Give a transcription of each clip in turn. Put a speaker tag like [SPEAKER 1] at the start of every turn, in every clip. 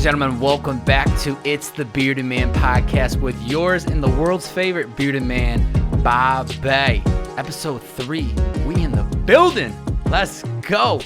[SPEAKER 1] and gentlemen, welcome back to It's the Bearded Man podcast with yours and the world's favorite bearded man, Bobby. Episode 3, we in the building. Let's go.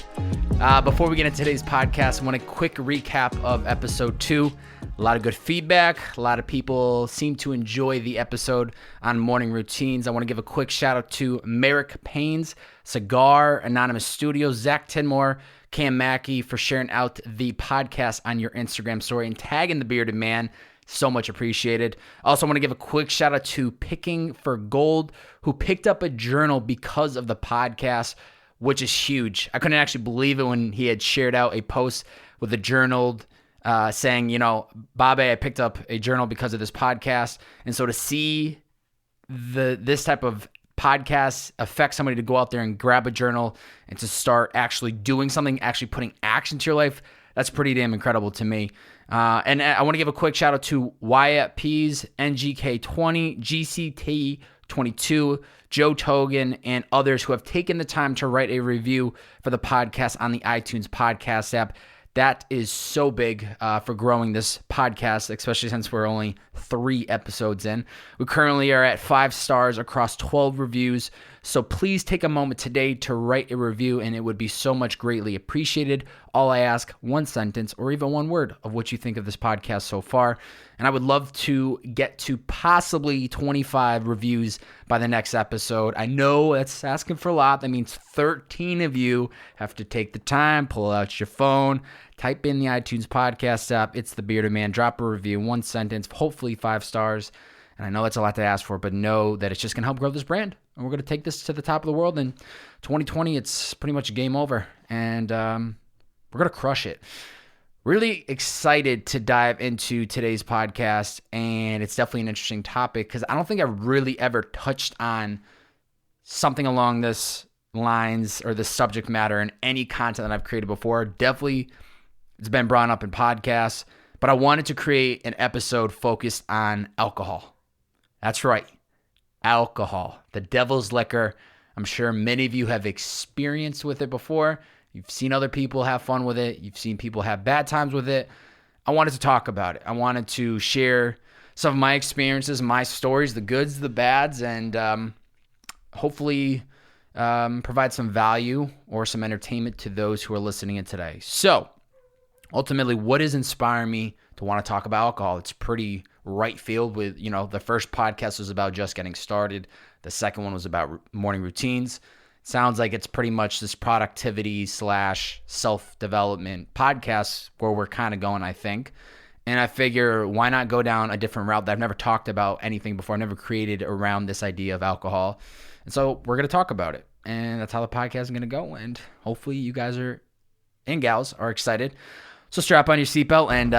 [SPEAKER 1] Before we get into today's podcast, I want a quick recap of episode 2. A lot of good feedback. A lot of people seem to enjoy the episode on morning routines. I want to give a quick shout out to Merrick Paynes, Cigar Anonymous Studios, Zach Tinmore, Cam Mackey for sharing out the podcast on your Instagram story and tagging the Bearded Man. So much appreciated. Also, I want to give a quick shout out to Picking for Gold, who picked up a journal because of the podcast, which is huge. I couldn't actually believe it when he had shared out a post with a journal saying, you know, Bobby, I picked up a journal because of this podcast. And so to see this type of podcast affect somebody to go out there and grab a journal and to start actually doing something, actually putting action to your life, that's pretty damn incredible to me. And I want to give a quick shout out to Wyatt Pease, NGK20, GCT22, Joe Togan, and others who have taken the time to write a review for the podcast on the iTunes podcast app. That is so big for growing this podcast, especially since we're only 3 episodes in. We currently are at 5 stars across 12 reviews. So please take a moment today to write a review, and it would be so much greatly appreciated. All I ask, 1 sentence or even 1 word of what you think of this podcast so far. And I would love to get to possibly 25 reviews by the next episode. I know that's asking for a lot. That means 13 of you have to take the time, pull out your phone, type in the iTunes podcast app, It's the Bearded Man, drop a review, 1 sentence, hopefully 5 stars. And I know that's a lot to ask for, but know that it's just going to help grow this brand. And we're going to take this to the top of the world. In 2020, it's pretty much game over. And we're going to crush it. Really excited to dive into today's podcast. And it's definitely an interesting topic because I don't think I've really ever touched on something along this lines or this subject matter in any content that I've created before. Definitely, it's been brought up in podcasts. But I wanted to create an episode focused on alcohol. That's right. Alcohol, the devil's liquor. I'm sure many of you have experienced with it before. You've seen other people have fun with it. You've seen people have bad times with it. I wanted to talk about it. I wanted to share some of my experiences, my stories, the goods, the bads, and hopefully provide some value or some entertainment to those who are listening in today. So ultimately, what is inspiring me to want to talk about alcohol? It's pretty right field with, you know, the first podcast was about just getting started. The second one was about morning routines. Sounds like it's pretty much this productivity / self-development podcast where we're kind of going, I think. And I figure, why not go down a different route that I've never talked about anything before. I've never created around this idea of alcohol. And so we're going to talk about it. And that's how the podcast is going to go. And hopefully you guys and gals are excited. So strap on your seatbelt and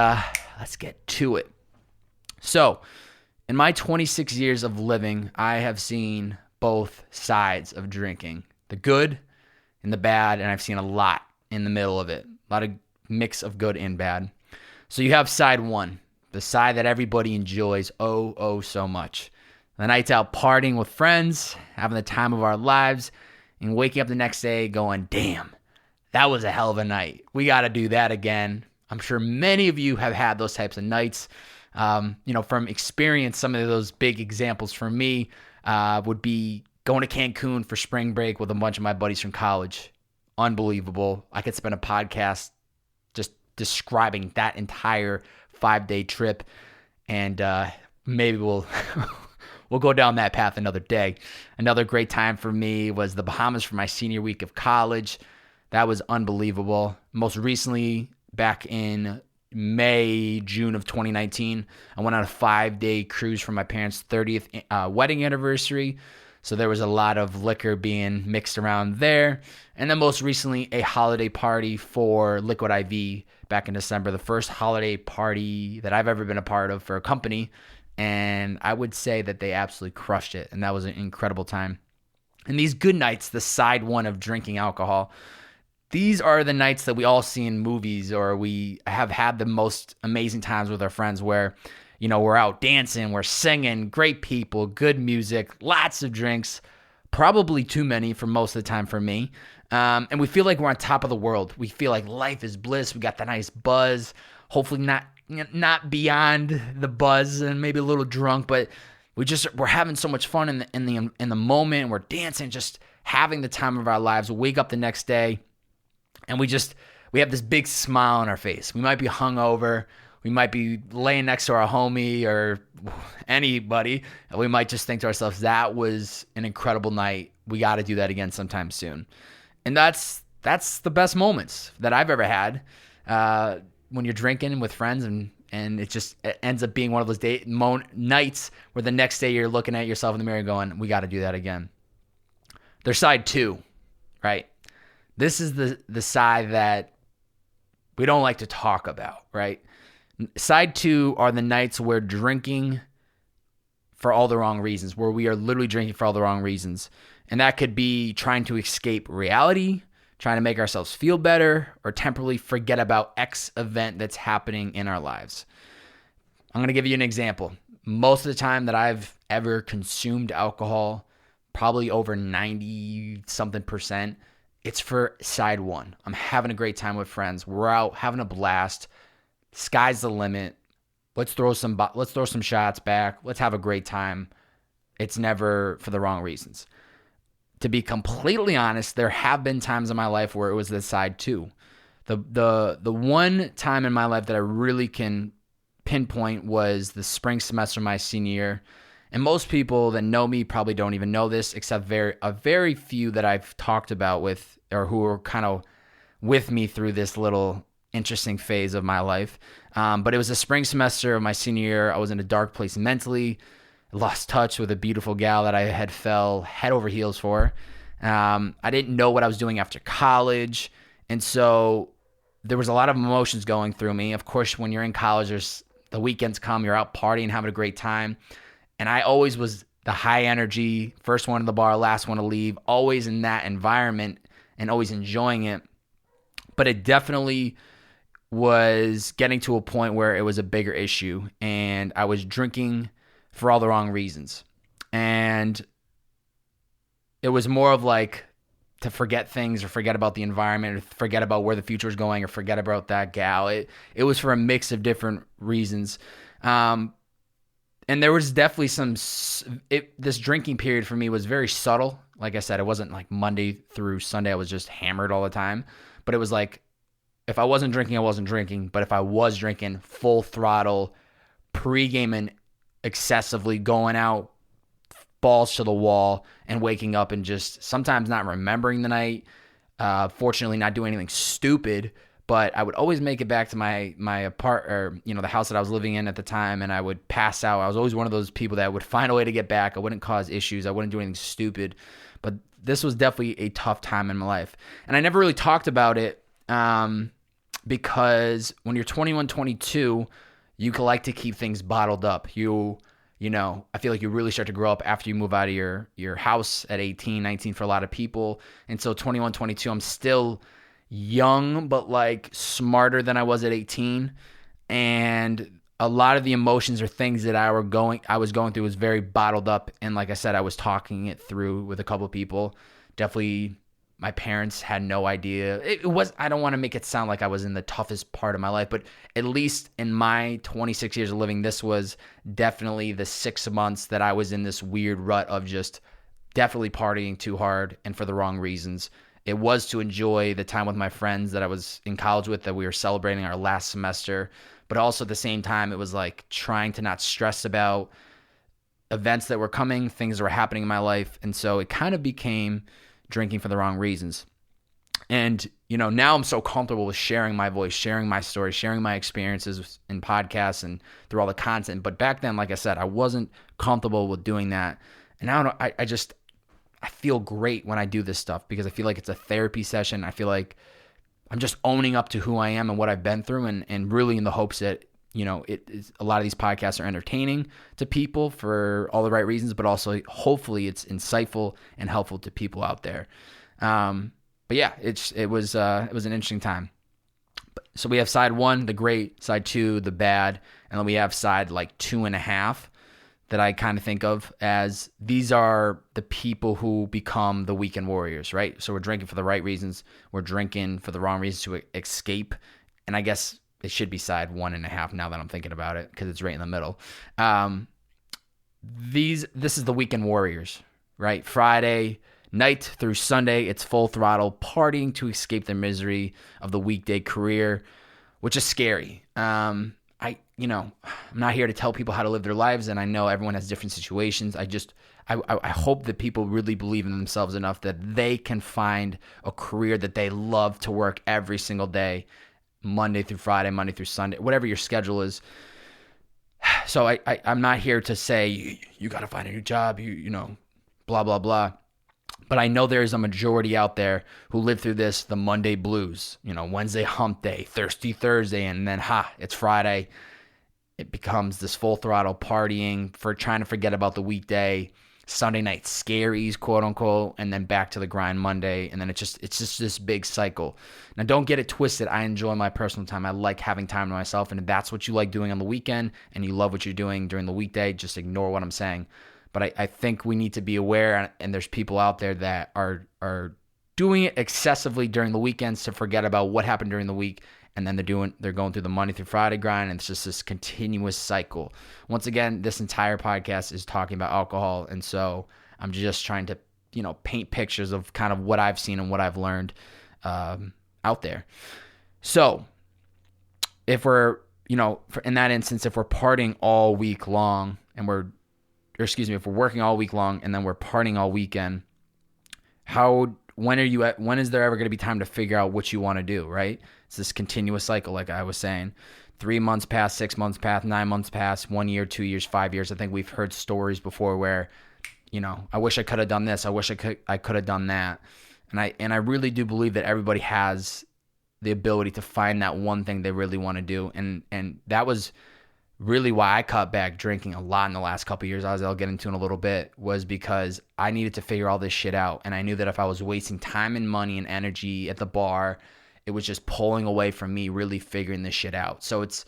[SPEAKER 1] let's get to it. So, in my 26 years of living, I have seen both sides of drinking, the good and the bad, and I've seen a lot in the middle of it, a lot of mix of good and bad. So you have side 1, the side that everybody enjoys so much. The nights out partying with friends, having the time of our lives, and waking up the next day going, damn, that was a hell of a night. We got to do that again. I'm sure many of you have had those types of nights. From experience, some of those big examples for me would be going to Cancun for spring break with a bunch of my buddies from college. Unbelievable. I could spend a podcast just describing that entire 5-day trip, and maybe we'll go down that path another day. Another great time for me was the Bahamas for my senior week of college. That was unbelievable. Most recently, back in June of 2019, I went on a 5-day cruise for my parents' 30th wedding anniversary. So there was a lot of liquor being mixed around there. And then most recently, a holiday party for Liquid IV back in December, the first holiday party that I've ever been a part of for a company. And I would say that they absolutely crushed it. And that was an incredible time. And these good nights, the side 1 of drinking alcohol, these are the nights that we all see in movies, or we have had the most amazing times with our friends where, you know, we're out dancing, we're singing, great people, good music, lots of drinks, probably too many for most of the time for me. And we feel like we're on top of the world. We feel like life is bliss. We got the nice buzz. hopefully not beyond the buzz and maybe a little drunk, but we're having so much fun in the moment. We're dancing, just having the time of our lives. We'll wake up the next day and we have this big smile on our face. We might be hungover. We might be laying next to our homie or anybody, and we might just think to ourselves, that was an incredible night. We got to do that again sometime soon. And that's the best moments that I've ever had when you're drinking with friends, and it ends up being one of those nights where the next day you're looking at yourself in the mirror going, we got to do that again. There's side two, right? This is the side that we don't like to talk about, right? Side two are the nights where drinking for all the wrong reasons, where we are literally drinking for all the wrong reasons. And that could be trying to escape reality, trying to make ourselves feel better, or temporarily forget about X event that's happening in our lives. I'm going to give you an example. Most of the time that I've ever consumed alcohol, probably over 90-something%, it's for side one. I'm having a great time with friends. We're out having a blast. Sky's the limit. Let's throw some shots back. Let's have a great time. It's never for the wrong reasons. To be completely honest, there have been times in my life where it was this side too. The one time in my life that I really can pinpoint was the spring semester of my senior year. And most people that know me probably don't even know this, except a very few that I've talked about with, or who are kind of with me through this little interesting phase of my life. But it was the spring semester of my senior year. I was in a dark place mentally, lost touch with a beautiful gal that I had fell head over heels for. I didn't know what I was doing after college. And so there was a lot of emotions going through me. Of course, when you're in college, the weekends come, you're out partying, having a great time. And I always was the high energy, first one to the bar, last one to leave, always in that environment and always enjoying it. But it definitely was getting to a point where it was a bigger issue, and I was drinking for all the wrong reasons. And it was more of like to forget things, or forget about the environment, or forget about where the future is going, or forget about that gal. It was for a mix of different reasons. And there was definitely this drinking period for me was very subtle. Like I said, it wasn't like Monday through Sunday. I was just hammered all the time. But it was like, if I wasn't drinking, I wasn't drinking. But if I was drinking, full throttle, pre-gaming excessively, going out, balls to the wall, and waking up and just sometimes not remembering the night. Fortunately, not doing anything stupid. But I would always make it back to my the house that I was living in at the time, and I would pass out. I was always one of those people that would find a way to get back. I wouldn't cause issues. I wouldn't do anything stupid. But this was definitely a tough time in my life. And I never really talked about it because when you're 21, 22, you can like to keep things bottled up. I feel like you really start to grow up after you move out of your house at 18, 19 for a lot of people. And so 21, 22, I'm still young, but like smarter than I was at 18. And a lot of the emotions or things that I was going through was very bottled up. And like I said, I was talking it through with a couple of people. Definitely my parents had no idea. I don't want to make it sound like I was in the toughest part of my life, but at least in my 26 years of living, this was definitely the 6 months that I was in this weird rut of just definitely partying too hard and for the wrong reasons. It was to enjoy the time with my friends that I was in college with, that we were celebrating our last semester. But also at the same time, it was like trying to not stress about events that were coming, things that were happening in my life. And so it kind of became drinking for the wrong reasons. And, now I'm so comfortable with sharing my voice, sharing my story, sharing my experiences in podcasts and through all the content. But back then, like I said, I wasn't comfortable with doing that. And now I feel great when I do this stuff because I feel like it's a therapy session. I feel like I'm just owning up to who I am and what I've been through, and really in the hopes that, a lot of these podcasts are entertaining to people for all the right reasons, but also hopefully it's insightful and helpful to people out there. But yeah, it was an interesting time. So we have side one, the great, side two, the bad, and then we have side like 2.5 that I kind of think of as these are the people who become the weekend warriors, right? So we're drinking for the right reasons. We're drinking for the wrong reasons to escape. And I guess it should be side 1.5 now that I'm thinking about it, because it's right in the middle. This is the weekend warriors, right? Friday night through Sunday, it's full throttle partying to escape the misery of the weekday career, which is scary. I'm not here to tell people how to live their lives, and I know everyone has different situations. I hope that people really believe in themselves enough that they can find a career that they love to work every single day, Monday through Friday, Monday through Sunday, whatever your schedule is. So I'm not here to say you got to find a new job, blah, blah, blah. But I know there's a majority out there who live through the Monday blues, Wednesday hump day, Thirsty Thursday, and then it's Friday. It becomes this full throttle partying for trying to forget about the weekday, Sunday night scaries, quote unquote, and then back to the grind Monday. And then it's just this big cycle. Now, don't get it twisted. I enjoy my personal time. I like having time to myself. And if that's what you like doing on the weekend and you love what you're doing during the weekday, just ignore what I'm saying. But I think we need to be aware, and there's people out there that are doing it excessively during the weekends to forget about what happened during the week, and then they're going through the Monday through Friday grind, and it's just this continuous cycle. Once again, this entire podcast is talking about alcohol, and so I'm just trying to paint pictures of kind of what I've seen and what I've learned out there. So if we're in that instance, if we're partying all week long and if we're working all week long and then we're partying all weekend, when is there ever going to be time to figure out what you want to do, right? It's this continuous cycle, like I was saying. 3 months pass, 6 months pass, 9 months pass, 1 year, 2 years, 5 years. I think we've heard stories before where, I wish I could have done this. I wish I could have done that. And I really do believe that everybody has the ability to find that one thing they really want to do. And that was really why I cut back drinking a lot in the last couple of years, as I'll get into in a little bit, was because I needed to figure all this shit out. And I knew that if I was wasting time and money and energy at the bar, it was just pulling away from me really figuring this shit out. So it's,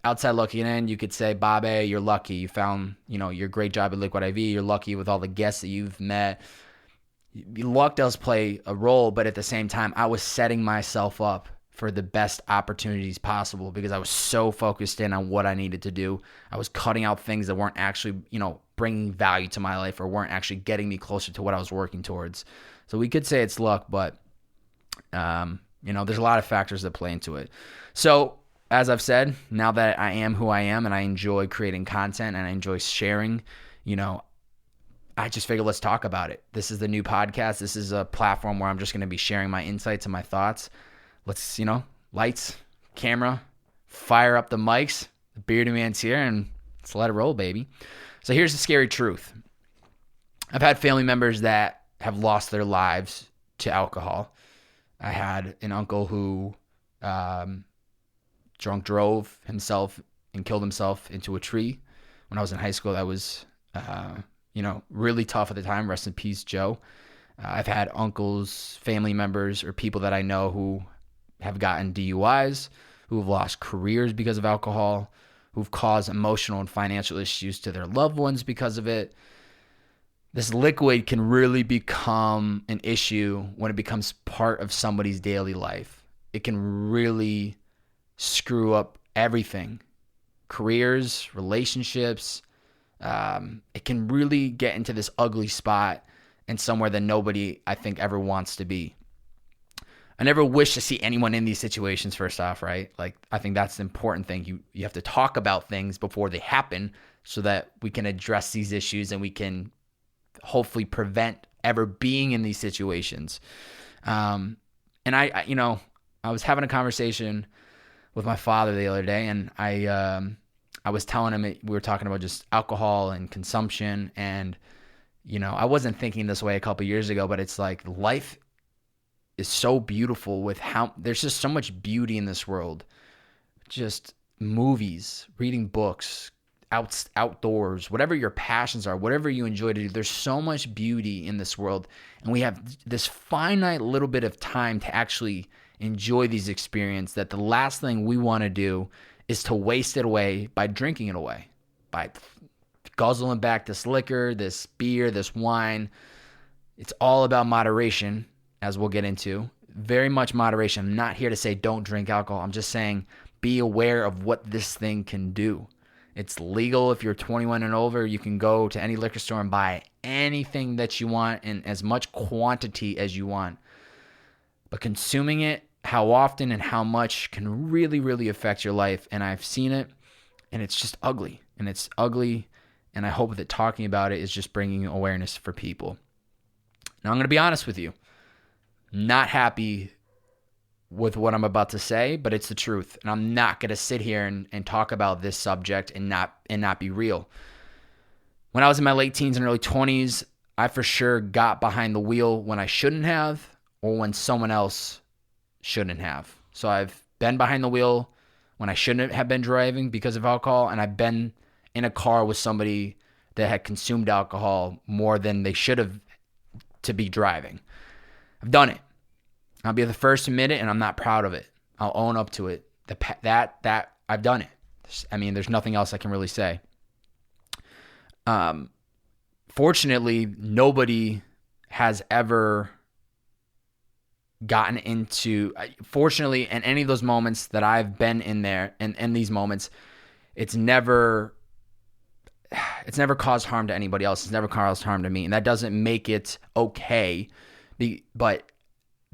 [SPEAKER 1] outside looking in, you could say, Bobby, you're lucky. You found, your great job at Liquid IV. You're lucky with all the guests that you've met. Luck does play a role, but at the same time, I was setting myself up for the best opportunities possible because I was so focused in on what I needed to do. I was cutting out things that weren't actually, bringing value to my life or weren't actually getting me closer to what I was working towards. So we could say it's luck, but, there's a lot of factors that play into it. So as I've said, now that I am who I am and I enjoy creating content and I enjoy sharing, I just figured let's talk about it. This is the new podcast. This is a platform where I'm just going to be sharing my insights and my thoughts. Let's, lights, camera, fire up the mics. The Bearded Man's here, and let's let it roll, baby. So here's the scary truth. I've had family members that have lost their lives to alcohol. I had an uncle who drunk drove himself and killed himself into a tree when I was in high school. That was, really tough at the time. Rest in peace, Joe. I've had uncles, family members, or people that I know who have gotten DUIs, who have lost careers because of alcohol, who've caused emotional and financial issues to their loved ones because of it. This liquid can really become an issue when it becomes part of somebody's daily life. It can really screw up everything. Careers, relationships. It can really get into this ugly spot and somewhere that nobody, I think, ever wants to be. I never wish to see anyone in these situations, first off, right? Like, I think that's the important thing. You have to talk about things before they happen so that we can address these issues and we can hopefully prevent ever being in these situations. And I was having a conversation with my father the other day, and I was telling him, we were talking about just alcohol and consumption, and I wasn't thinking this way a couple years ago, but it's like life is so beautiful with how there's just so much beauty in this world. Just movies, reading books, outdoors, whatever your passions are, whatever you enjoy to do, there's so much beauty in this world. And we have this finite little bit of time to actually enjoy these experiences that the last thing we want to do is to waste it away by drinking it away, by guzzling back this liquor, this beer, this wine. It's all about moderation, as we'll get into. very much moderation. I'm not here to say don't drink alcohol. I'm just saying be aware of what this thing can do. It's legal if you're 21 and over. You can go to any liquor store and buy anything that you want in as much quantity as you want. But consuming it, how often and how much, can really, really affect your life. And I've seen it, and it's just ugly. And I hope that talking about it is just bringing awareness for people. Now, I'm going to be honest with you. Not happy with what I'm about to say, but it's the truth. And I'm not going to sit here and talk about this subject and not be real. When I was in my late teens and early 20s, I for sure got behind the wheel when I shouldn't have, or when someone else shouldn't have. So I've been behind the wheel when I shouldn't have been driving because of alcohol, and I've been in a car with somebody that had consumed alcohol more than they should have to be driving. I've done it. I'll be the first to admit it, and I'm not proud of it. I'll own up to it. That I've done it. I mean, there's nothing else I can really say. Fortunately, nobody has ever gotten into. Fortunately, in any of those moments that I've been in there, and in these moments, it's never caused harm to anybody else. It's never caused harm to me, and that doesn't make it okay. But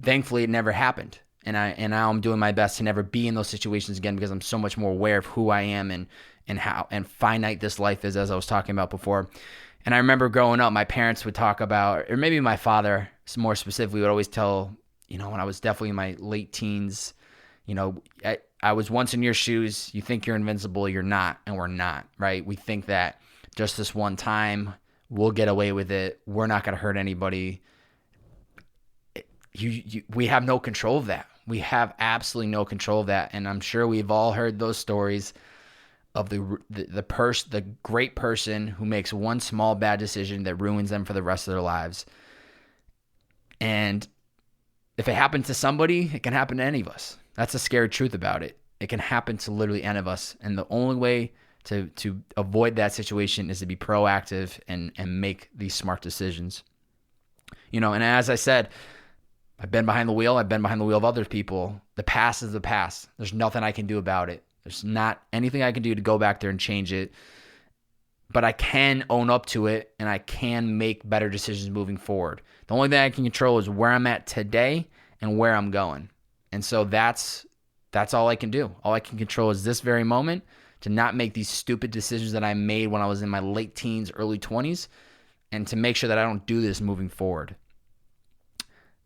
[SPEAKER 1] thankfully, it never happened, and now I'm doing my best to never be in those situations again, because I'm so much more aware of who I am and how and finite this life is, as I was talking about before. And I remember growing up, my parents would talk about, or maybe my father more specifically would always tell, when I was definitely in my late teens, I was once in your shoes. You think you're invincible, you're not, and we're not, right? We think that just this one time we'll get away with it. We're not going to hurt anybody. We have no control of that. We have absolutely no control of that. And I'm sure we've all heard those stories of the great person who makes one small bad decision that ruins them for the rest of their lives. And if it happened to somebody, it can happen to any of us. That's the scary truth about it. It can happen to literally any of us. And the only way to avoid that situation is to be proactive and make these smart decisions. And as I said, I've been behind the wheel. I've been behind the wheel of other people. The past is the past. There's nothing I can do about it. There's not anything I can do to go back there and change it. But I can own up to it, and I can make better decisions moving forward. The only thing I can control is where I'm at today and where I'm going. And so that's all I can do. All I can control is this very moment, to not make these stupid decisions that I made when I was in my late teens, early 20s, and to make sure that I don't do this moving forward.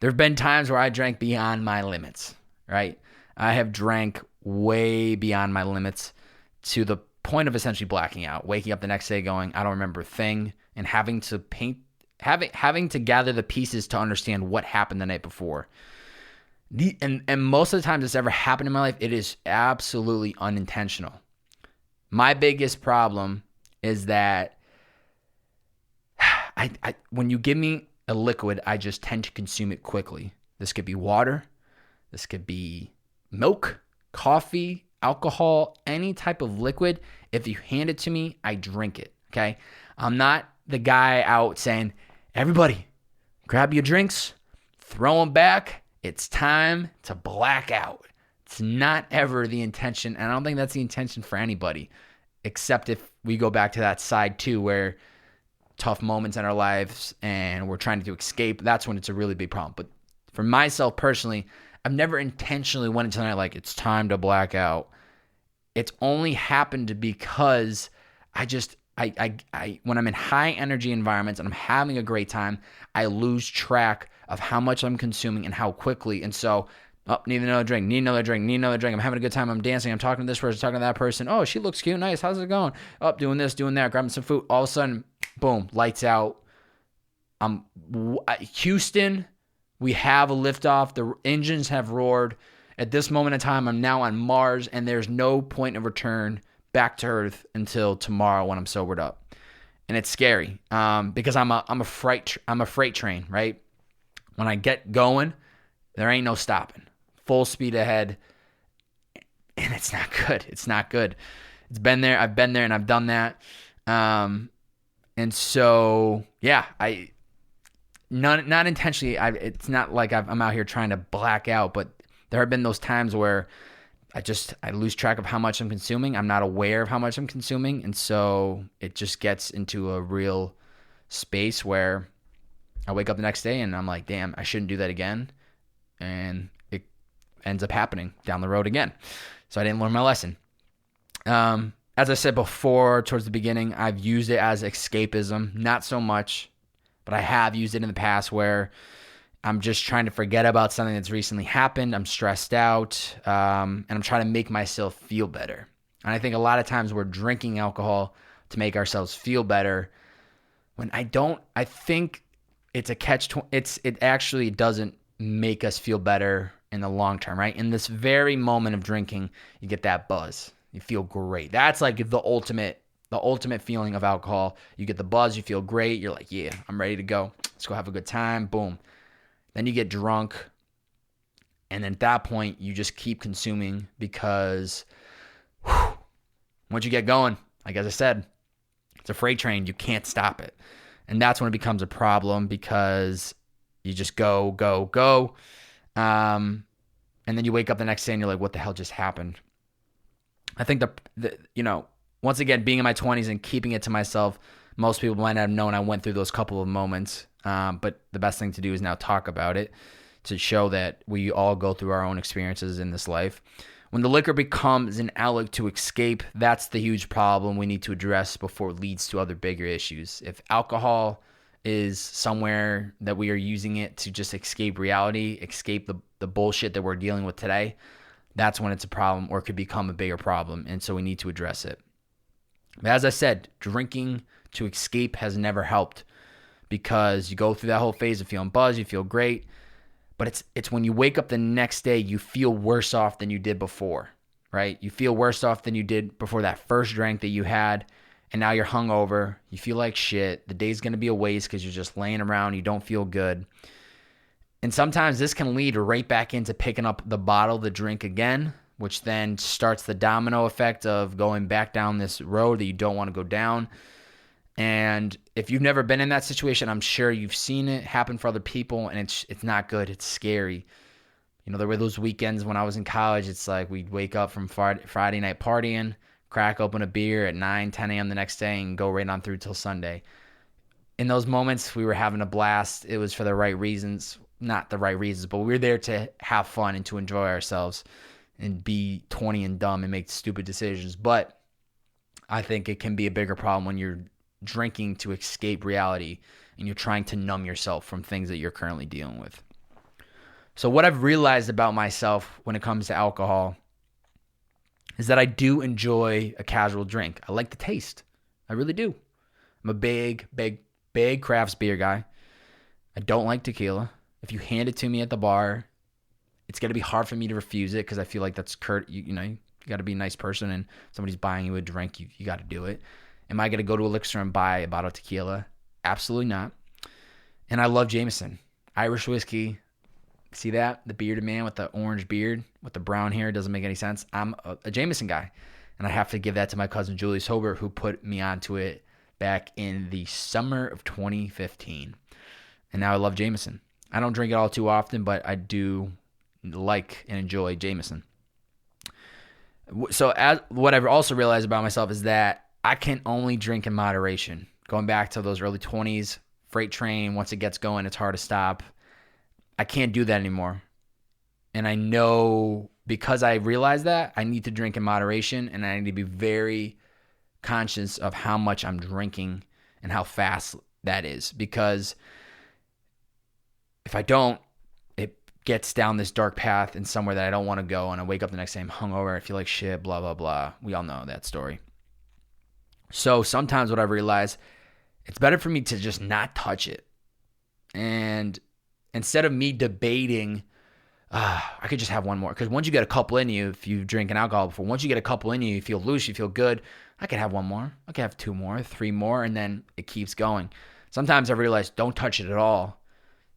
[SPEAKER 1] There have been times where I drank beyond my limits, right? I have drank way beyond my limits to the point of essentially blacking out, waking up the next day going, I don't remember a thing, and having to gather the pieces to understand what happened the night before. And most of the times it's ever happened in my life, it is absolutely unintentional. My biggest problem is that when you give me a liquid, I just tend to consume it quickly. This could be water. This could be milk, coffee, alcohol, any type of liquid. If you hand it to me, I drink it, okay? I'm not the guy out saying, everybody, grab your drinks, throw them back. It's time to black out. It's not ever the intention, and I don't think that's the intention for anybody, except if we go back to that side too, where tough moments in our lives and we're trying to escape, that's when it's a really big problem. But for myself personally, I've never intentionally went into the night like it's time to black out. It's only happened because I when I'm in high energy environments and I'm having a great time, I lose track of how much I'm consuming and how quickly. And so, need another drink. I'm having a good time. I'm dancing. I'm talking to this person, talking to that person. Oh, she looks cute. Nice. How's it going? Doing this, doing that, grabbing some food. All of a sudden, boom, lights out. Houston, we have a liftoff. The engines have roared. At this moment in time, I'm now on Mars, and there's no point of return back to Earth until tomorrow when I'm sobered up. And it's scary because I'm a freight train, right? When I get going, there ain't no stopping. Full speed ahead, and it's not good. It's not good. It's been there. I've been there, and I've done that. And so, yeah, not intentionally. It's not like I'm out here trying to black out, but there have been those times where I lose track of how much I'm consuming. I'm not aware of how much I'm consuming. And so it just gets into a real space where I wake up the next day and I'm like, damn, I shouldn't do that again. And it ends up happening down the road again. So I didn't learn my lesson. As I said before, towards the beginning, I've used it as escapism. Not so much, but I have used it in the past where I'm just trying to forget about something that's recently happened. I'm stressed out, and I'm trying to make myself feel better. And I think a lot of times we're drinking alcohol to make ourselves feel better. When I think it's a it actually doesn't make us feel better in the long term, right? In this very moment of drinking, you get that buzz. You feel great. That's like the ultimate feeling of alcohol. You get the buzz, you feel great. You're like, yeah, I'm ready to go. Let's go have a good time. Boom. Then you get drunk. And then at that point, you just keep consuming because once you get going, like as I said, it's a freight train. You can't stop it. And that's when it becomes a problem because you just go. And then you wake up the next day and you're like, what the hell just happened? I think once again, being in my 20s and keeping it to myself, most people might not have known I went through those couple of moments. But the best thing to do is now talk about it to show that we all go through our own experiences in this life. When the liquor becomes an outlet to escape, that's the huge problem we need to address before it leads to other bigger issues. If alcohol is somewhere that we are using it to just escape reality, escape the bullshit that we're dealing with today, that's when it's a problem or it could become a bigger problem. And so we need to address it. But as I said, drinking to escape has never helped because you go through that whole phase of feeling buzzed, you feel great. But it's when you wake up the next day, you feel worse off than you did before, right? You feel worse off than you did before that first drink that you had. And now you're hungover. You feel like shit. The day's going to be a waste because you're just laying around. You don't feel good. And sometimes this can lead right back into picking up the bottle, the drink again, which then starts the domino effect of going back down this road that you don't want to go down. And if you've never been in that situation, I'm sure you've seen it happen for other people, and it's not good. It's scary. You know, there were those weekends when I was in college. It's like we'd wake up from Friday night partying, crack open a beer at 9, 10 a.m. the next day, and go right on through till Sunday. In those moments, we were having a blast. It was for the right reasons. Not the right reasons, but we were there to have fun and to enjoy ourselves and be 20 and dumb and make stupid decisions. But I think it can be a bigger problem when you're drinking to escape reality and you're trying to numb yourself from things that you're currently dealing with. So what I've realized about myself when it comes to alcohol is that I do enjoy a casual drink. I like the taste. I really do. I'm a big craft beer guy. I don't like tequila. If you hand it to me at the bar, it's going to be hard for me to refuse it because I feel like that's you got to be a nice person, and somebody's buying you a drink, you got to do it. Am I going to go to a liquor store and buy a bottle of tequila? Absolutely not. And I love Jameson. Irish whiskey. See that? The bearded man with the orange beard with the brown hair. Doesn't make any sense. I'm a Jameson guy. And I have to give that to my cousin Julie Sober, who put me onto it back in the summer of 2015. And now I love Jameson. I don't drink it all too often, but I do like and enjoy Jameson. So what I've also realized about myself is that I can only drink in moderation. Going back to those early 20s, freight train, once it gets going, it's hard to stop. I can't do that anymore. And I know because I realize that, I need to drink in moderation, and I need to be very conscious of how much I'm drinking and how fast that is. Because if I don't, it gets down this dark path and somewhere that I don't want to go, and I wake up the next day, I'm hungover, I feel like shit, blah, blah, blah. We all know that story. So sometimes what I've realized, it's better for me to just not touch it. And instead of me debating, I could just have one more. Because once you get a couple in you, if you've drinking alcohol before, once you get a couple in you, you feel loose, you feel good. I could have one more. I could have 2 more, 3 more, and then it keeps going. Sometimes I realize, don't touch it at all.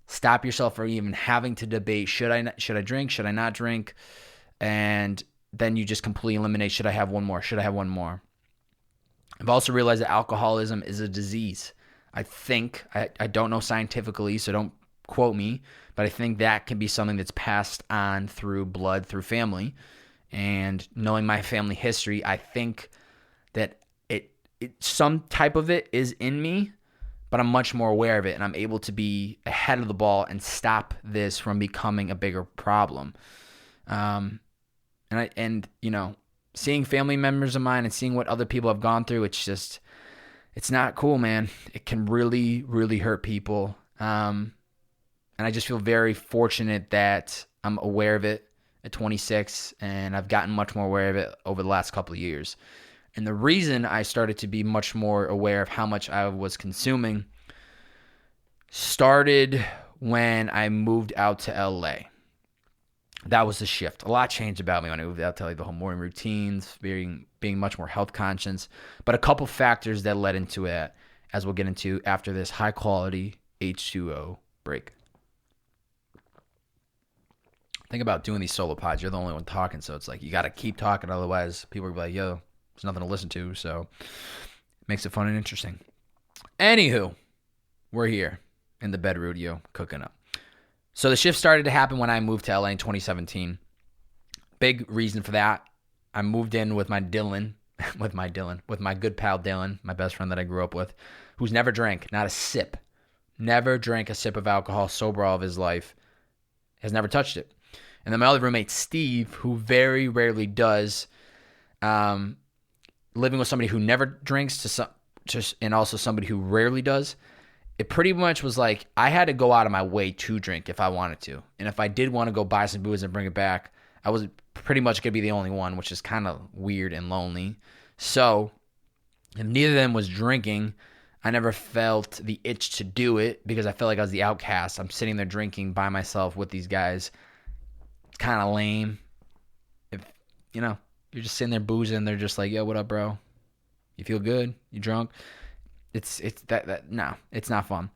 [SPEAKER 1] Stop yourself from even having to debate, should I drink, should I not drink? And then you just completely eliminate, should I have one more, should I have one more? I've also realized that alcoholism is a disease. I think, I don't know scientifically, so don't quote me, but I think that can be something that's passed on through blood, through family. And knowing my family history, I think that some type of it is in me, but I'm much more aware of it, and I'm able to be ahead of the ball and stop this from becoming a bigger problem. And seeing family members of mine and seeing what other people have gone through, it's not cool, man. It can really, really hurt people. And I just feel very fortunate that I'm aware of it at 26, and I've gotten much more aware of it over the last couple of years. And the reason I started to be much more aware of how much I was consuming started when I moved out to LA. That was the shift. A lot changed about me when I moved out to LA, the whole morning routines, being much more health conscious. But a couple factors that led into it, as we'll get into after this high quality H2O break. Think about doing these solo pods. You're the only one talking, so it's like you got to keep talking. Otherwise, people will be like, yo, there's nothing to listen to. So it makes it fun and interesting. Anywho, we're here in the bed rodeo cooking up. So the shift started to happen when I moved to LA in 2017. Big reason for that, I moved in with my good pal Dylan, my best friend that I grew up with, who's never drank, not a sip. Never drank a sip of alcohol, sober all of his life. Has never touched it. And then my other roommate, Steve, who very rarely does, living with somebody who never drinks and also somebody who rarely does, it pretty much was like I had to go out of my way to drink if I wanted to. And if I did want to go buy some booze and bring it back, I was pretty much going to be the only one, which is kind of weird and lonely. So if neither of them was drinking, I never felt the itch to do it because I felt like I was the outcast. I'm sitting there drinking by myself with these guys. It's kind of lame. If, you're just sitting there boozing and they're just like, yo, what up, bro? You feel good? You drunk? No, it's not fun.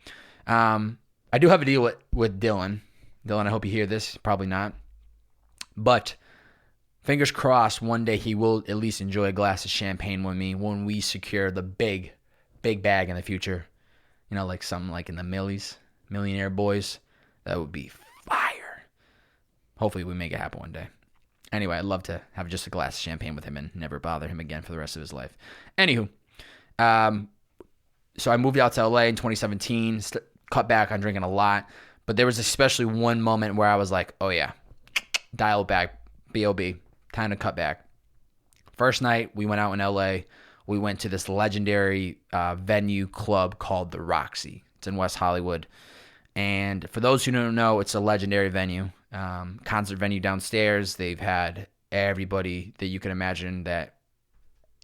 [SPEAKER 1] I do have a deal with Dylan. Dylan, I hope you hear this. Probably not. But fingers crossed, one day he will at least enjoy a glass of champagne with me when we secure the big bag in the future. Like something like in the Millionaire Boys. That would be fire. Hopefully we make it happen one day. Anyway, I'd love to have just a glass of champagne with him and never bother him again for the rest of his life. Anywho, so I moved out to LA in 2017, cut back on drinking a lot. But there was especially one moment where I was like, oh yeah, dial it back, B.O.B., time to cut back. First night, we went out in LA. We went to this legendary venue club called the Roxy. It's in West Hollywood. And for those who don't know, it's a legendary venue, concert venue downstairs. They've had everybody that you can imagine that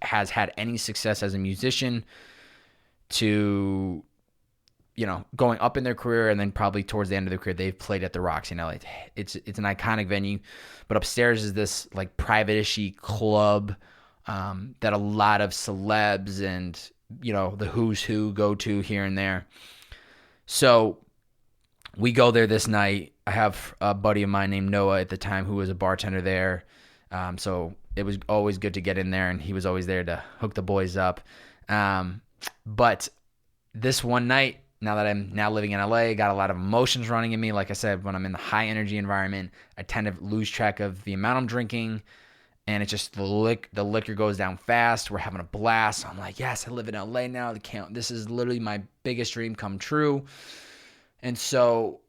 [SPEAKER 1] has had any success as a musician to, going up in their career, and then probably towards the end of their career, they've played at the Roxy in LA. It's an iconic venue, but upstairs is this like private-ishy club that a lot of celebs and, the who's who go to here and there. So we go there this night. I have a buddy of mine named Noah at the time who was a bartender there. So it was always good to get in there, and he was always there to hook the boys up. But this one night, now that I'm now living in LA, got a lot of emotions running in me. Like I said, when I'm in the high energy environment, I tend to lose track of the amount I'm drinking, and it's just the liquor goes down fast. We're having a blast. I'm like, yes, I live in LA now. This is literally my biggest dream come true. And so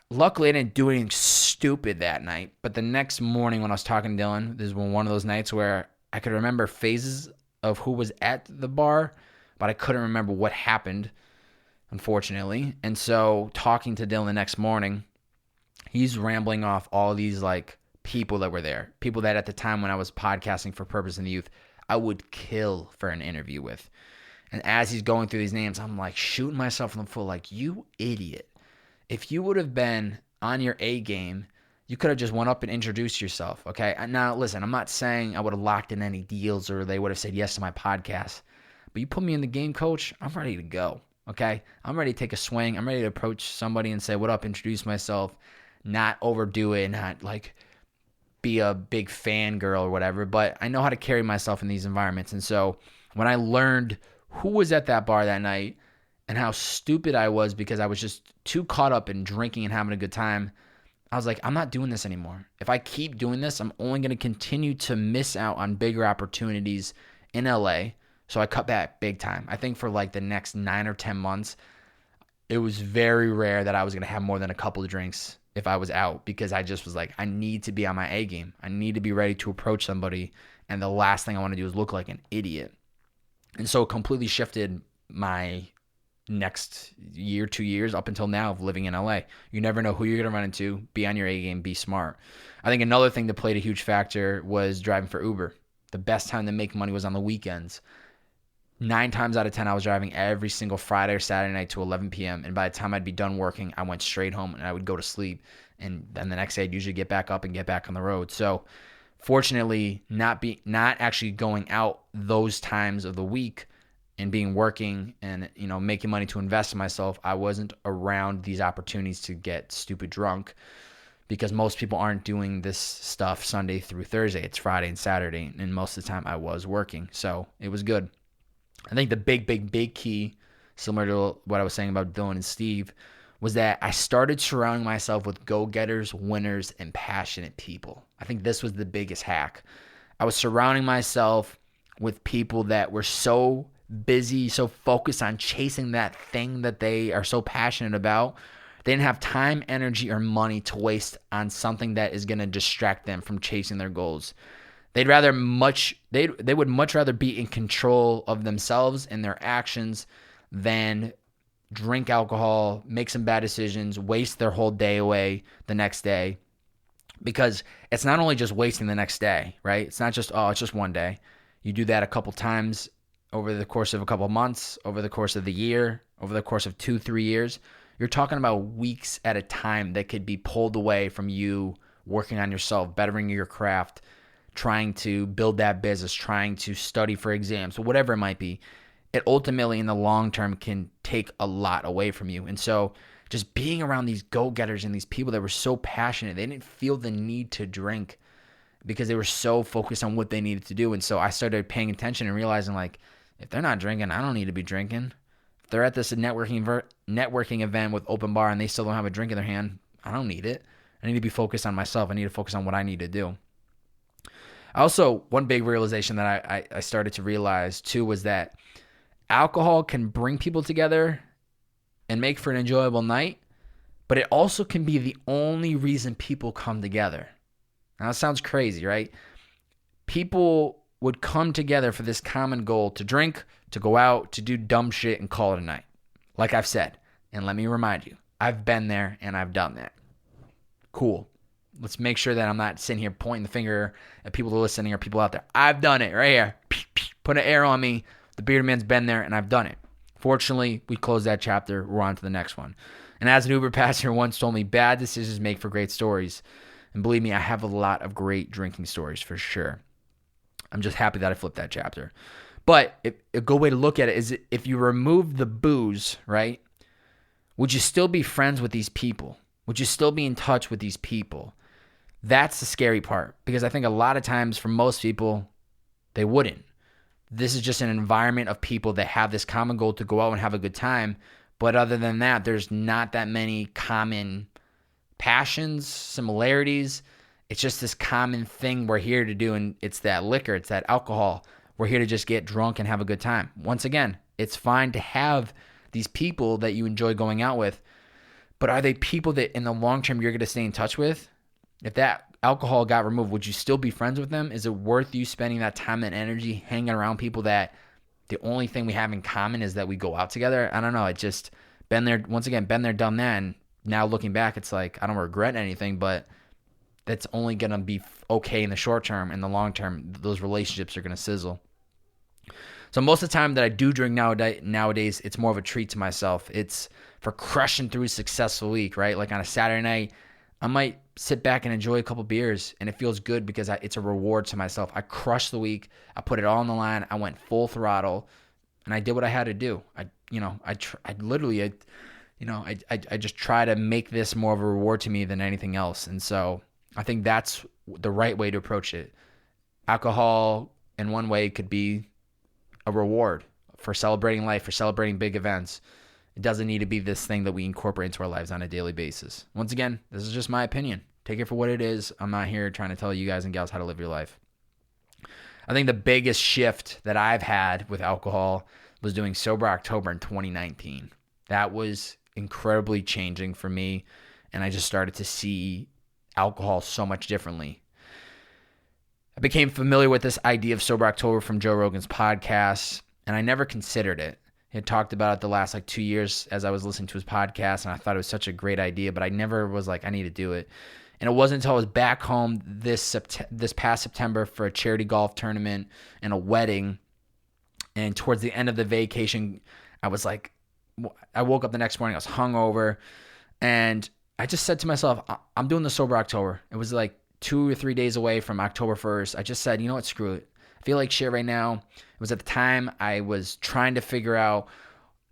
[SPEAKER 1] luckily I didn't do anything stupid that night. But the next morning when I was talking to Dylan, this was one of those nights where I could remember phases of who was at the bar, but I couldn't remember what happened, unfortunately. And so talking to Dylan the next morning, he's rambling off all these like people that were there, people that at the time when I was podcasting for Purpose in the Youth, I would kill for an interview with. And as he's going through these names, I'm like shooting myself in the foot like, you idiot. If you would have been on your A game, you could have just went up and introduced yourself, okay? Now, listen, I'm not saying I would have locked in any deals or they would have said yes to my podcast. But you put me in the game, coach, I'm ready to go, okay? I'm ready to take a swing. I'm ready to approach somebody and say, what up, introduce myself, not overdo it, not like be a big fangirl or whatever. But I know how to carry myself in these environments. And so when I learned who was at that bar that night and how stupid I was because I was just too caught up in drinking and having a good time. I was like, I'm not doing this anymore. If I keep doing this, I'm only going to continue to miss out on bigger opportunities in LA. So I cut back big time. I think for like the next 9 or 10 months, it was very rare that I was going to have more than a couple of drinks if I was out, because I just was like, I need to be on my A game. I need to be ready to approach somebody. And the last thing I want to do is look like an idiot. And so it completely shifted my next year, 2 years, up until now of living in LA. You never know who you're going to run into. Be on your A game, be smart. I think another thing that played a huge factor was driving for Uber. The best time to make money was on the weekends. 9 times out of 10, I was driving every single Friday or Saturday night to 11 p.m. And by the time I'd be done working, I went straight home and I would go to sleep. And then the next day, I'd usually get back up and get back on the road. So fortunately, not actually going out those times of the week and being working and, making money to invest in myself, I wasn't around these opportunities to get stupid drunk, because most people aren't doing this stuff Sunday through Thursday. It's Friday and Saturday, and most of the time I was working. So it was good. I think the big key, similar to what I was saying about Dylan and Steve, was that I started surrounding myself with go-getters, winners, and passionate people. I think this was the biggest hack. I was surrounding myself with people that were so busy, so focused on chasing that thing that they are so passionate about. They didn't have time, energy, or money to waste on something that is going to distract them from chasing their goals. They would much rather be in control of themselves and their actions than drink alcohol, make some bad decisions, waste their whole day away the next day. Because it's not only just wasting the next day, right? It's not just, it's just one day. You do that a couple times over the course of a couple months, over the course of the year, over the course of 2-3 years. You're talking about weeks at a time that could be pulled away from you working on yourself, bettering your craft, trying to build that business, trying to study for exams, whatever it might be. It ultimately, in the long term, can take a lot away from you. And so just being around these go-getters and these people that were so passionate, they didn't feel the need to drink because they were so focused on what they needed to do. And so I started paying attention and realizing, like, if they're not drinking, I don't need to be drinking. If they're at this networking event with open bar and they still don't have a drink in their hand, I don't need it. I need to be focused on myself. I need to focus on what I need to do. Also, one big realization that I started to realize too was that alcohol can bring people together and make for an enjoyable night, but it also can be the only reason people come together. Now, that sounds crazy, right? People would come together for this common goal: to drink, to go out, to do dumb shit and call it a night. Like I've said, and let me remind you, I've been there and I've done that. Cool. Let's make sure that I'm not sitting here pointing the finger at people who are listening or people out there. I've done it right here. Put an arrow on me. The bearded man's been there, and I've done it. Fortunately, we closed that chapter. We're on to the next one. And as an Uber passenger once told me, bad decisions make for great stories. And believe me, I have a lot of great drinking stories for sure. I'm just happy that I flipped that chapter. But a good way to look at it is, if you remove the booze, right, would you still be friends with these people? Would you still be in touch with these people? That's the scary part, because I think a lot of times for most people, they wouldn't. This is just an environment of people that have this common goal to go out and have a good time. But other than that, there's not that many common passions, similarities. It's just this common thing we're here to do, and it's that liquor, it's that alcohol. We're here to just get drunk and have a good time. Once again, it's fine to have these people that you enjoy going out with, but are they people that in the long term you're going to stay in touch with? If that alcohol got removed, would you still be friends with them? Is it worth you spending that time and energy hanging around people that the only thing we have in common is that we go out together? I don't know. It just been there, done that. And now looking back, it's like, I don't regret anything, but that's only going to be okay in the short term. In the long term, those relationships are going to sizzle. So most of the time that I do drink nowadays, it's more of a treat to myself. It's for crushing through a successful week, right? Like on a Saturday night, I might sit back and enjoy a couple beers, and it feels good because it's a reward to myself. I crushed the week. I put it all on the line. I went full throttle, and I did what I had to do. I just try to make this more of a reward to me than anything else. And so I think that's the right way to approach it. Alcohol, in one way, could be a reward for celebrating life, for celebrating big events. It doesn't need to be this thing that we incorporate into our lives on a daily basis. Once again, this is just my opinion. Take it for what it is. I'm not here trying to tell you guys and gals how to live your life. I think the biggest shift that I've had with alcohol was doing Sober October in 2019. That was incredibly changing for me, and I just started to see alcohol so much differently. I became familiar with this idea of Sober October from Joe Rogan's podcast, and I never considered it. He had talked about it the last 2 years as I was listening to his podcast, and I thought it was such a great idea, but I never was like, I need to do it. And it wasn't until I was back home this past September for a charity golf tournament and a wedding, and towards the end of the vacation, I was like, I woke up the next morning, I was hungover, and I just said to myself, I'm doing the Sober October. It was like 2 or 3 days away from October 1st. I just said, you know what, screw it. I feel like shit right now. It was at the time I was trying to figure out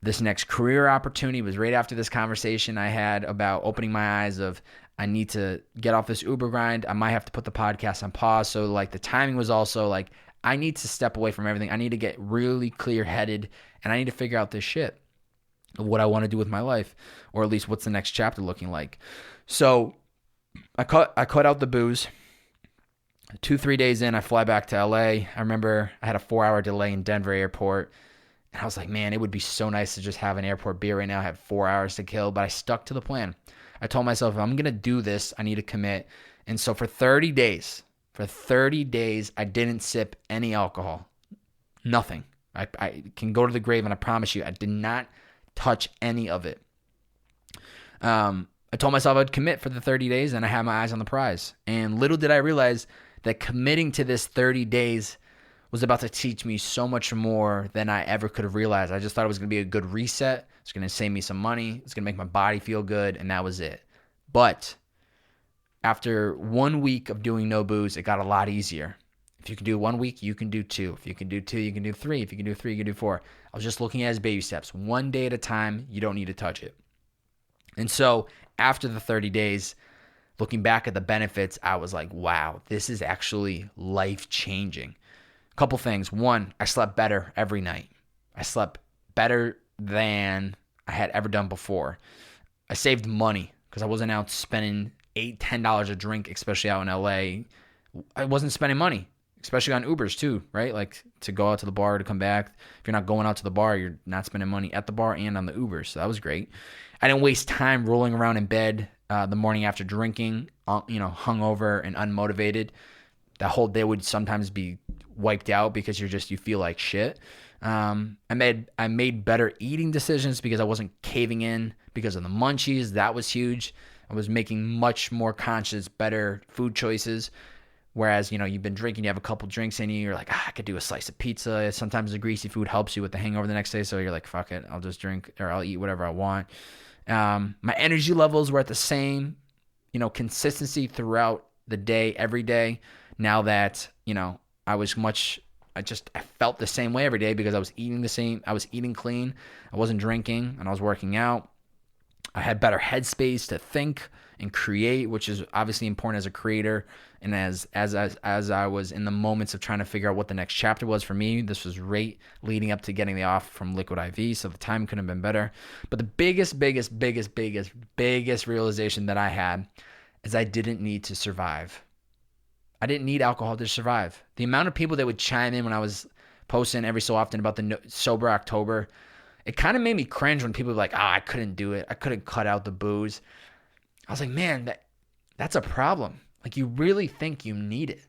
[SPEAKER 1] this next career opportunity. It was right after this conversation I had about opening my eyes of, I need to get off this Uber grind. I might have to put the podcast on pause. So the timing was also I need to step away from everything. I need to get really clear-headed, and I need to figure out this shit of what I want to do with my life, or at least what's the next chapter looking like. So I cut out the booze. 2-3 days in, I fly back to LA. I remember I had a 4-hour delay in Denver airport, and I was like, man, it would be so nice to just have an airport beer right now. I have 4 hours to kill, but I stuck to the plan. I told myself, if I'm going to do this, I need to commit. And so for 30 days, I didn't sip any alcohol. Nothing. I can go to the grave, and I promise you, I did not touch any of it. I told myself I'd commit for the 30 days, and I had my eyes on the prize. And little did I realize that committing to this 30 days was about to teach me so much more than I ever could have realized. I just thought it was going to be a good reset. It's going to save me some money. It's going to make my body feel good, and that was it. But after 1 week of doing no booze, it got a lot easier. If you can do 1 week, you can do 2. If you can do 2, you can do 3. If you can do 3, you can do 4. I was just looking at it as baby steps. 1 day at a time, you don't need to touch it. And so after the 30 days, looking back at the benefits, I was like, wow, this is actually life-changing. A couple things. One, I slept better every night. I slept better than I had ever done before. I saved money because I wasn't out spending $8, $10 a drink, especially out in LA. I wasn't spending money, especially on Ubers too, right? To go out to the bar to come back. If you're not going out to the bar, you're not spending money at the bar and on the Ubers. So that was great. I didn't waste time rolling around in bed the morning after drinking, hungover and unmotivated. That whole day would sometimes be wiped out because you feel like shit. I made better eating decisions because I wasn't caving in because of the munchies. That was huge. I was making much more conscious, better food choices. Whereas, you've been drinking, you have a couple drinks in you, you're like, I could do a slice of pizza. Sometimes the greasy food helps you with the hangover the next day. So you're like, fuck it, I'll just drink or I'll eat whatever I want. My energy levels were at the same, consistency throughout the day, every day. Now that, I felt the same way every day because I was eating the same. I was eating clean. I wasn't drinking, and I was working out. I had better headspace to think and create, which is obviously important as a creator. And as I was in the moments of trying to figure out what the next chapter was for me, this was right leading up to getting the offer from Liquid IV, so the time couldn't have been better. But the biggest realization that I had is I didn't need to survive. I didn't need alcohol to survive. The amount of people that would chime in when I was posting every so often about the Sober October, it kind of made me cringe when people were like, I couldn't do it. I couldn't cut out the booze. I was like, man, that's a problem. You really think you need it.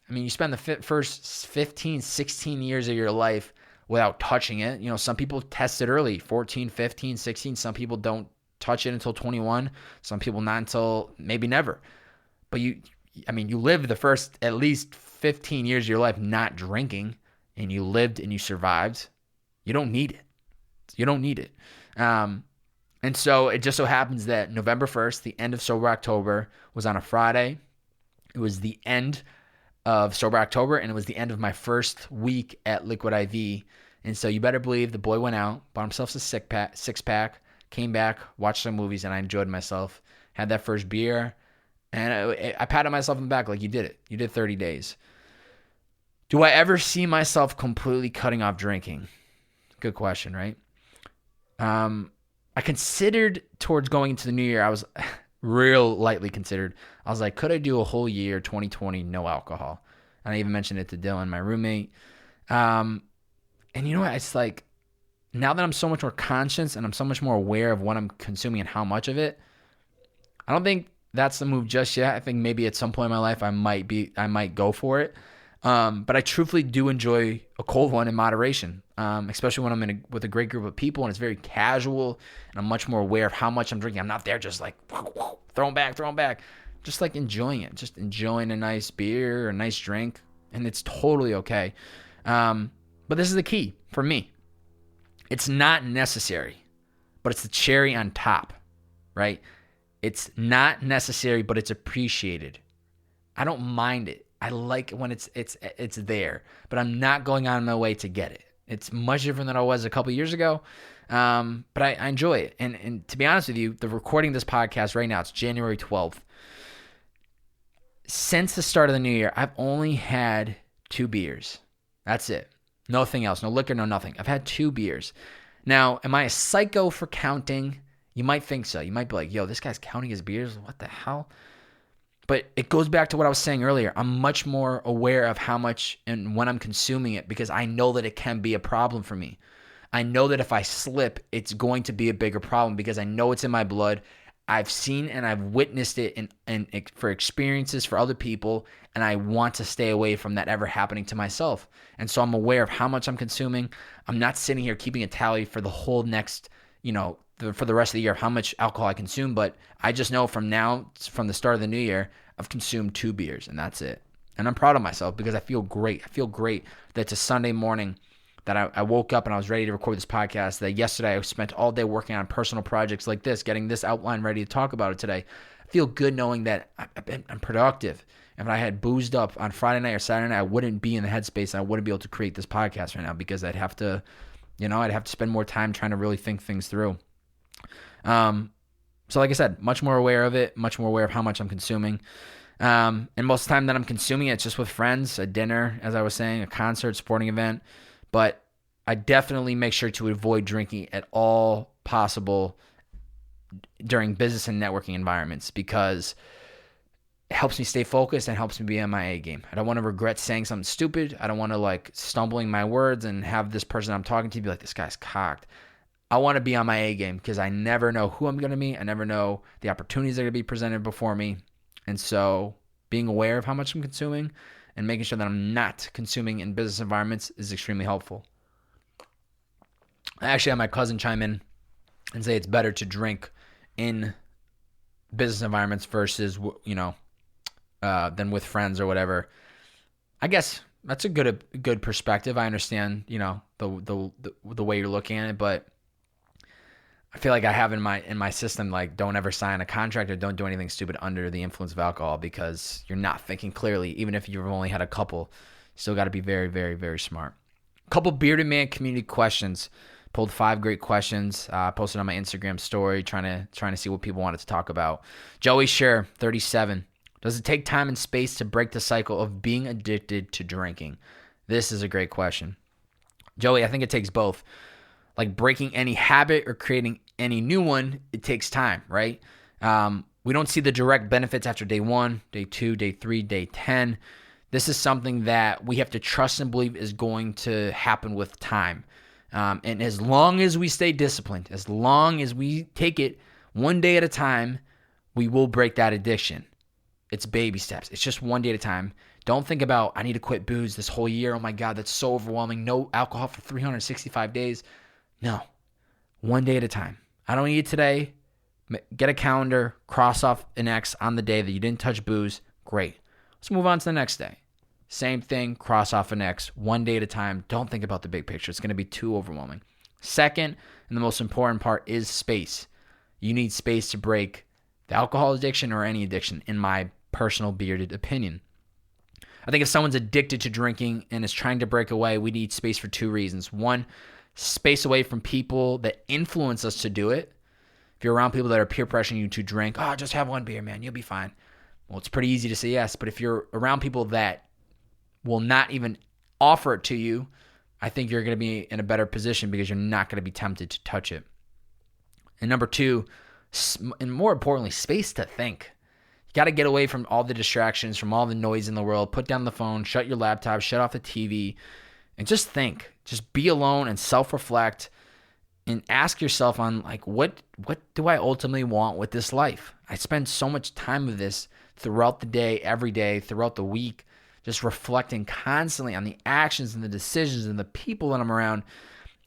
[SPEAKER 1] I mean, you spend the first 15, 16 years of your life without touching it. Some people test it early, 14, 15, 16. Some people don't touch it until 21. Some people not until maybe never. But you lived the first at least 15 years of your life not drinking, and you lived and you survived. You don't need it. And so it just so happens that November 1st, the end of Sober October, was on a Friday. It was the end of Sober October, and it was the end of my first week at Liquid IV. And so you better believe the boy went out, bought himself a six-pack, came back, watched some movies, and I enjoyed myself. Had that first beer, and I patted myself on the back like, you did it. You did 30 days. Do I ever see myself completely cutting off drinking? Good question, right? I considered towards going into the new year. I was real lightly considered. I was like, could I do a whole year, 2020, no alcohol? And I even mentioned it to Dylan, my roommate. And you know what? It's like, now that I'm so much more conscious and I'm so much more aware of what I'm consuming and how much of it, I don't think that's the move just yet. I think maybe at some point in my life I might go for it. But I truthfully do enjoy a cold one in moderation, especially when I'm with a great group of people and it's very casual and I'm much more aware of how much I'm drinking. I'm not there just like throwing back, just like enjoying it, just enjoying a nice beer or a nice drink, and it's totally okay. But this is the key for me. It's not necessary, but it's the cherry on top, right? It's not necessary, but it's appreciated. I don't mind it. I like it when it's there, but I'm not going out of my way to get it. It's much different than I was a couple years ago, but I enjoy it. And to be honest with you, the recording of this podcast right now, it's January 12th. Since the start of the new year, I've only had 2 beers. That's it. Nothing else. No liquor, no nothing. I've had 2 beers. Now, am I a psycho for counting? You might think so. You might be like, yo, this guy's counting his beers? What the hell? But it goes back to what I was saying earlier. I'm much more aware of how much and when I'm consuming it because I know that it can be a problem for me. I know that if I slip, it's going to be a bigger problem because I know it's in my blood. I've seen and I've witnessed it and for experiences for other people, and I want to stay away from that ever happening to myself. And so I'm aware of how much I'm consuming. I'm not sitting here keeping a tally for the whole next, for the rest of the year of how much alcohol I consume, but I just know from the start of the new year, I've consumed 2 beers, and that's it. And I'm proud of myself because I feel great. I feel great that it's a Sunday morning that I woke up and I was ready to record this podcast, that yesterday I spent all day working on personal projects like this, getting this outline ready to talk about it today. I feel good knowing that I'm productive. And if I had boozed up on Friday night or Saturday night, I wouldn't be in the headspace and I wouldn't be able to create this podcast right now because I'd have to spend more time trying to really think things through. So like I said, much more aware of it, much more aware of how much I'm consuming. And most of the time that I'm consuming it, it's just with friends, a dinner, as I was saying, a concert, sporting event. But I definitely make sure to avoid drinking at all possible during business and networking environments because it helps me stay focused and helps me be on my A game. I don't want to regret saying something stupid. I don't want to stumbling my words and have this person I'm talking to be like, this guy's cocked. I want to be on my A game because I never know who I'm going to meet. I never know the opportunities that are going to be presented before me. And so being aware of how much I'm consuming and making sure that I'm not consuming in business environments is extremely helpful. I actually had my cousin chime in and say it's better to drink in business environments versus, than with friends or whatever. I guess that's a good perspective. I understand, the way you're looking at it, but I feel like I have in my system, don't ever sign a contract or don't do anything stupid under the influence of alcohol because you're not thinking clearly. Even if you've only had a couple, you still got to be very, very, very smart. A couple Bearded Man community questions. Pulled 5 great questions. Posted on my Instagram story, trying to see what people wanted to talk about. Joey Scher, 37. Does it take time and space to break the cycle of being addicted to drinking? This is a great question. Joey, I think it takes both. Like breaking any habit or creating any new one, it takes time, right? We don't see the direct benefits after day 1, day 2, day 3, day 10. This is something that we have to trust and believe is going to happen with time. And as long as we stay disciplined, as long as we take it one day at a time, we will break that addiction. It's baby steps. It's just one day at a time. Don't think about, I need to quit booze this whole year. Oh my God, that's so overwhelming. No alcohol for 365 days. No, one day at a time. I don't need it today. Get a calendar, cross off an X on the day that you didn't touch booze. Great. Let's move on to the next day. Same thing, cross off an X, one day at a time. Don't think about the big picture. It's going to be too overwhelming. Second, and the most important part is space. You need space to break the alcohol addiction or any addiction, in my personal bearded opinion. I think if someone's addicted to drinking and is trying to break away, we need space for 2 reasons. One, space away from people that influence us to do it. If you're around people that are peer pressuring you to drink, just have 1 beer, man, you'll be fine. Well, it's pretty easy to say yes, but if you're around people that will not even offer it to you, I think you're going to be in a better position because you're not going to be tempted to touch it. And number two, and more importantly, space to think. You got to get away from all the distractions, from all the noise in the world. Put down the phone, shut your laptop, shut off the TV, and just think. Just be alone and self-reflect and ask yourself on like, what do I ultimately want with this life? I spend so much time with this throughout the day, every day, throughout the week, just reflecting constantly on the actions and the decisions and the people that I'm around.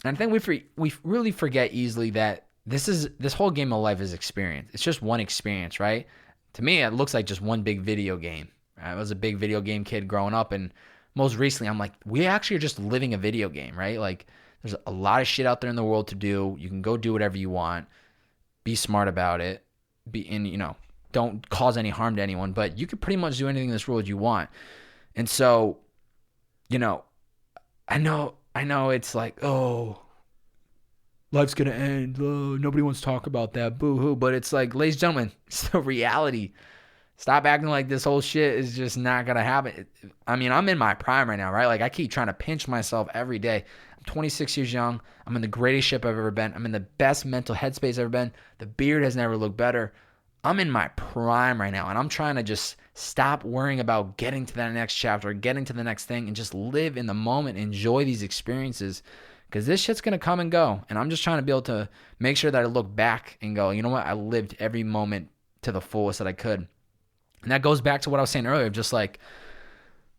[SPEAKER 1] And I think we really forget easily that this whole game of life is experience. It's just one experience, right? To me, it looks like just one big video game. I was a big video game kid growing up, and most recently, I'm like, we actually are just living a video game, right? Like, there's a lot of shit out there in the world to do. You can go do whatever you want. Be smart about it. Don't cause any harm to anyone, but you could pretty much do anything in this world you want. And so, I know it's like, oh, life's going to end. Oh, nobody wants to talk about that. Boo-hoo. But it's like, ladies and gentlemen, it's the reality. Stop acting like this whole shit is just not going to happen. I mean, I'm in my prime right now, right? Like, I keep trying to pinch myself every day. I'm 26 years young. I'm in the greatest shape I've ever been. I'm in the best mental headspace I've ever been. The beard has never looked better. I'm in my prime right now, and I'm trying to just stop worrying about getting to that next chapter, getting to the next thing, and just live in the moment, enjoy these experiences, because this shit's going to come and go. And I'm just trying to be able to make sure that I look back and go, you know what? I lived every moment to the fullest that I could. And that goes back to what I was saying earlier, just like,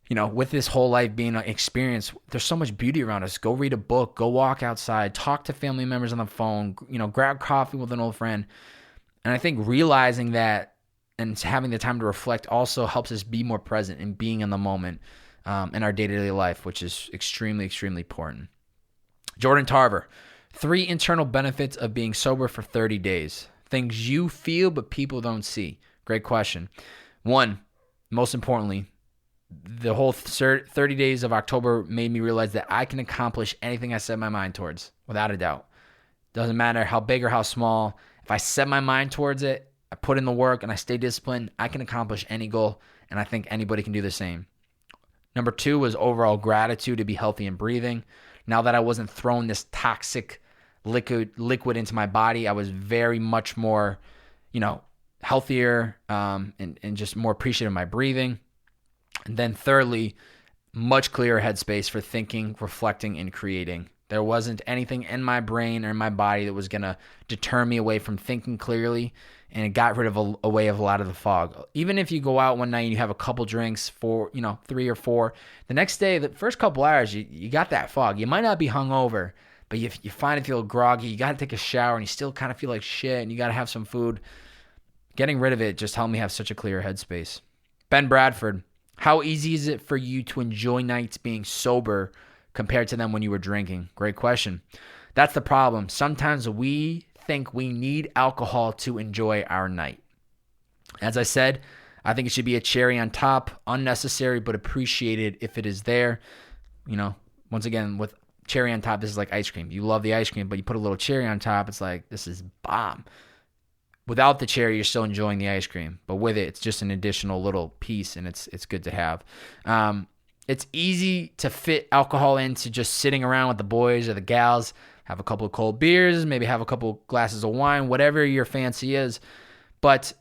[SPEAKER 1] with this whole life being an experience, there's so much beauty around us. Go read a book, go walk outside, talk to family members on the phone, grab coffee with an old friend. And I think realizing that and having the time to reflect also helps us be more present and being in the moment in our day-to-day life, which is extremely, extremely important. Jordan Tarver, 3 internal benefits of being sober for 30 days. Things you feel but people don't see. Great question. 1, most importantly, the whole 30 days of October made me realize that I can accomplish anything I set my mind towards, without a doubt. Doesn't matter how big or how small. If I set my mind towards it, I put in the work, and I stay disciplined, I can accomplish any goal, and I think anybody can do the same. Number 2 was overall gratitude to be healthy and breathing. Now that I wasn't throwing this toxic liquid into my body, I was very much more, healthier and just more appreciative of my breathing. And then thirdly, much clearer headspace for thinking, reflecting, and creating. There wasn't anything in my brain or in my body that was going to deter me away from thinking clearly, and it got rid of a lot of the fog. Even if you go out one night and you have a couple drinks, 3 or 4, the next day, the first couple hours, you got that fog. You might not be hungover, but you find it feel groggy. You got to take a shower, and you still kind of feel like shit, and you got to have some food. Getting rid of it just helped me have such a clear headspace. Ben Bradford, how easy is it for you to enjoy nights being sober compared to them when you were drinking? Great question. That's the problem. Sometimes we think we need alcohol to enjoy our night. As I said, I think it should be a cherry on top, unnecessary but appreciated if it is there. Once again, with cherry on top, this is like ice cream. You love the ice cream, but you put a little cherry on top, it's like, this is bomb. Without the cherry, you're still enjoying the ice cream, but with it, it's just an additional little piece, and it's good to have. It's easy to fit alcohol into just sitting around with the boys or the gals, have a couple of cold beers, maybe have a couple glasses of wine, whatever your fancy is. But,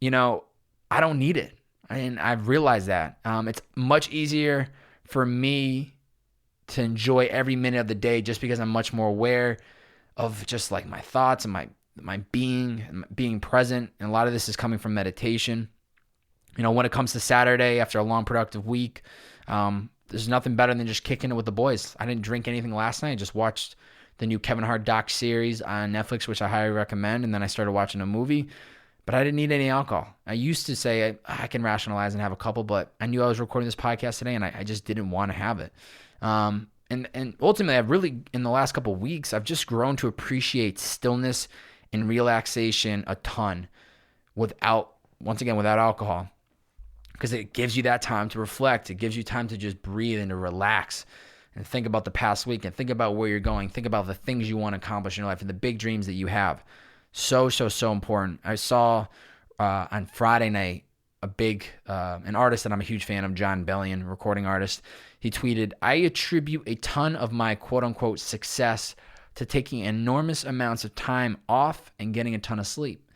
[SPEAKER 1] I don't need it. And I've realized that. It's much easier for me to enjoy every minute of the day just because I'm much more aware of just like my thoughts and my being present. And a lot of this is coming from meditation. When it comes to Saturday after a long productive week, there's nothing better than just kicking it with the boys. I didn't drink anything last night. I just watched the new Kevin Hart doc series on Netflix, which I highly recommend. And then I started watching a movie, but I didn't need any alcohol. I used to say I can rationalize and have a couple, but I knew I was recording this podcast today, and I just didn't want to have it. And ultimately, I've really, in the last couple of weeks, I've just grown to appreciate stillness and relaxation a ton without alcohol. Because it gives you that time to reflect. It gives you time to just breathe and to relax and think about the past week and think about where you're going. Think about the things you want to accomplish in your life and the big dreams that you have. So important. I saw on Friday night an artist that I'm a huge fan of, John Bellion, recording artist. He tweeted, "I attribute a ton of my quote-unquote success to taking enormous amounts of time off and getting a ton of sleep.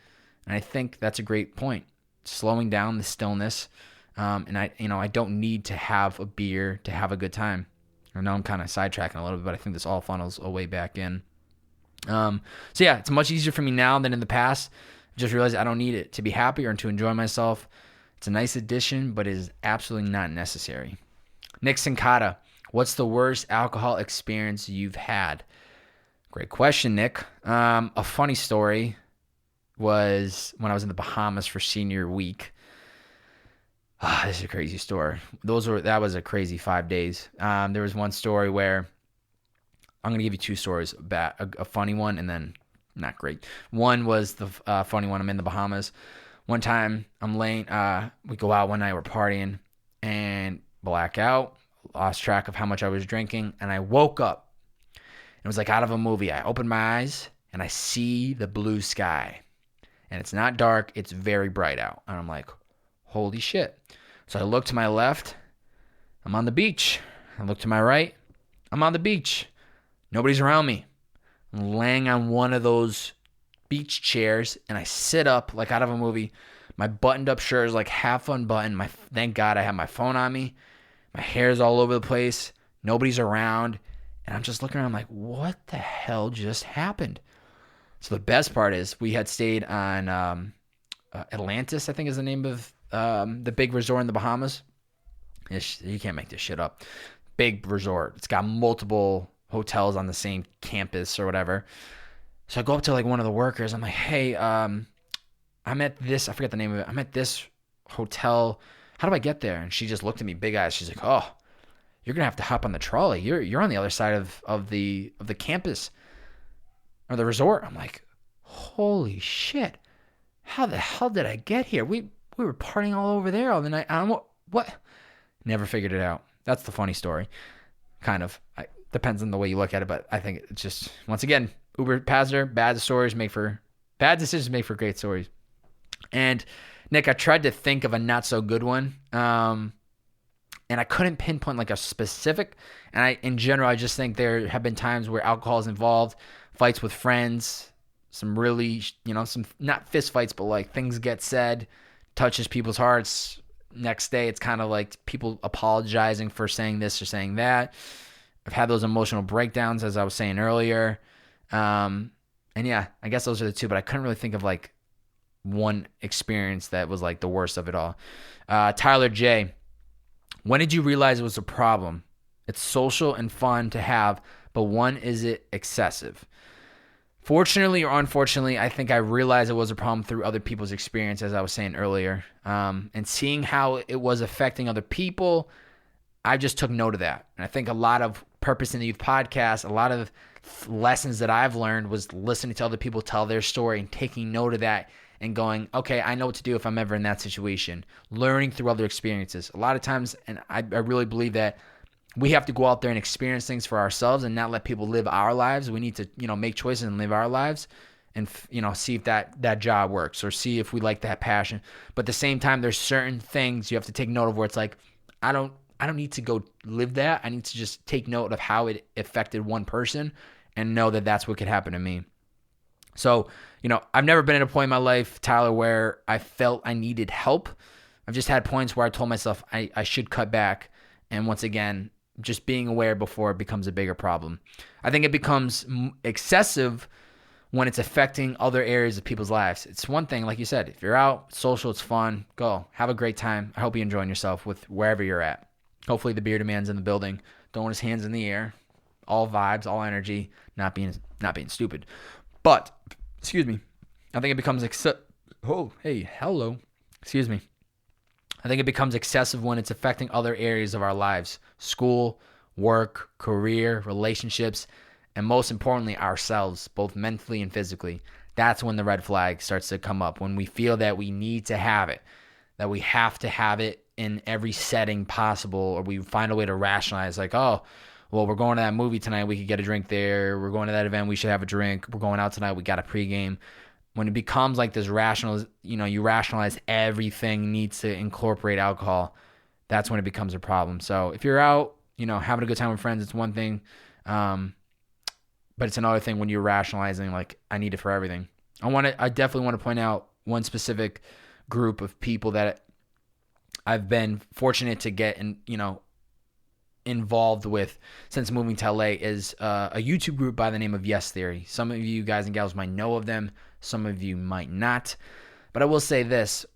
[SPEAKER 1] And I think that's a great point. Slowing down the stillness. And I don't need to have a beer to have a good time. I know I'm kind of sidetracking a little bit, but I think this all funnels a way back in. So yeah, it's much easier for me now than in the past. Just realized I don't need it to be happy or to enjoy myself. It's a nice addition, but it is absolutely not necessary. Nick Sincata, what's the worst alcohol experience you've had? Great question, Nick. A funny story was when I was in the Bahamas for senior week. This is a crazy story. That was a crazy 5 days. There was one story where I'm going to give you two stories, a funny one and then not great. One was the funny one. I'm in the Bahamas. One time I'm laying, we go out one night, we're partying and black out, lost track of how much I was drinking. And I woke up. It was like out of a movie. I opened my eyes and I see the blue sky and it's not dark. It's very bright out. And I'm like, holy shit. So I look to my left, I'm on the beach. I look to my right, I'm on the beach. Nobody's around me. I'm laying on one of those beach chairs, and I sit up like out of a movie. My buttoned up shirt is like half unbuttoned. Thank God I have my phone on me. My hair's all over the place. Nobody's around. And I'm just looking around, I'm like, what the hell just happened? So the best part is we had stayed on Atlantis, I think is the name of the big resort in the Bahamas. You can't make this shit up. Big resort. It's got multiple hotels on the same campus or whatever. So I go up to like one of the workers. I'm like, hey, I'm at this, I forget the name of it. I'm at this hotel. How do I get there? And she just looked at me, big eyes. She's like, oh, you're going to have to hop on the trolley. You're on the other side of the campus or the resort. I'm like, holy shit. How the hell did I get here? We were partying all over there all the night. What? Never figured it out. That's the funny story. Kind of. Depends on the way you look at it, but I think it's just, once again, Uber passenger, bad decisions make for great stories. And Nick, I tried to think of a not so good one. And I couldn't pinpoint like a specific, and in general, I just think there have been times where alcohol is involved, fights with friends, some really, some not fist fights, but like things get said, touches people's hearts. Next day, it's kind of like people apologizing for saying this or saying that. I've had those emotional breakdowns, as I was saying earlier. And yeah, I guess those are the two, but I couldn't really think of like one experience that was like the worst of it all. Tyler J., when did you realize it was a problem? It's social and fun to have, but when is it excessive? Fortunately or unfortunately, I think I realized it was a problem through other people's experience, as I was saying earlier. And seeing how it was affecting other people, I just took note of that. And I think a lot of Purpose in the Youth podcast, a lot of lessons that I've learned was listening to other people tell their story and taking note of that and going, okay, I know what to do if I'm ever in that situation. Learning through other experiences. A lot of times, and I really believe that we have to go out there and experience things for ourselves and not let people live our lives. We need to, make choices and live our lives and, see if that job works or see if we like that passion. But at the same time, there's certain things you have to take note of where it's like, I don't need to go live that. I need to just take note of how it affected one person and know that that's what could happen to me. So, I've never been at a point in my life, Tyler, where I felt I needed help. I've just had points where I told myself I should cut back. And once again, just being aware before it becomes a bigger problem. I think it becomes excessive when it's affecting other areas of people's lives. It's one thing, like you said, if you're out, social, it's fun, go. Have a great time. I hope you're enjoying yourself with wherever you're at. Hopefully the bearded man's in the building, throwing his hands in the air, all vibes, all energy, not being stupid. But, excuse me, I think it becomes I think it becomes excessive when it's affecting other areas of our lives, school, work, career, relationships, and most importantly, ourselves, both mentally and physically. That's when the red flag starts to come up, when we feel that we need to have it, that we have to have it in every setting possible, or we find a way to rationalize like, oh, well, we're going to that movie tonight, we could get a drink there. We're going to that event, we should have a drink. We're going out tonight, we got a pregame. When it becomes like this rational, you rationalize everything needs to incorporate alcohol, that's when it becomes a problem. So if you're out, having a good time with friends, it's one thing. But it's another thing when you're rationalizing, like, I need it for everything. I definitely want to point out one specific group of people that I've been fortunate to get involved with since moving to LA is a YouTube group by the name of Yes Theory. Some of you guys and gals might know of them. Some of you might not. But I will say this.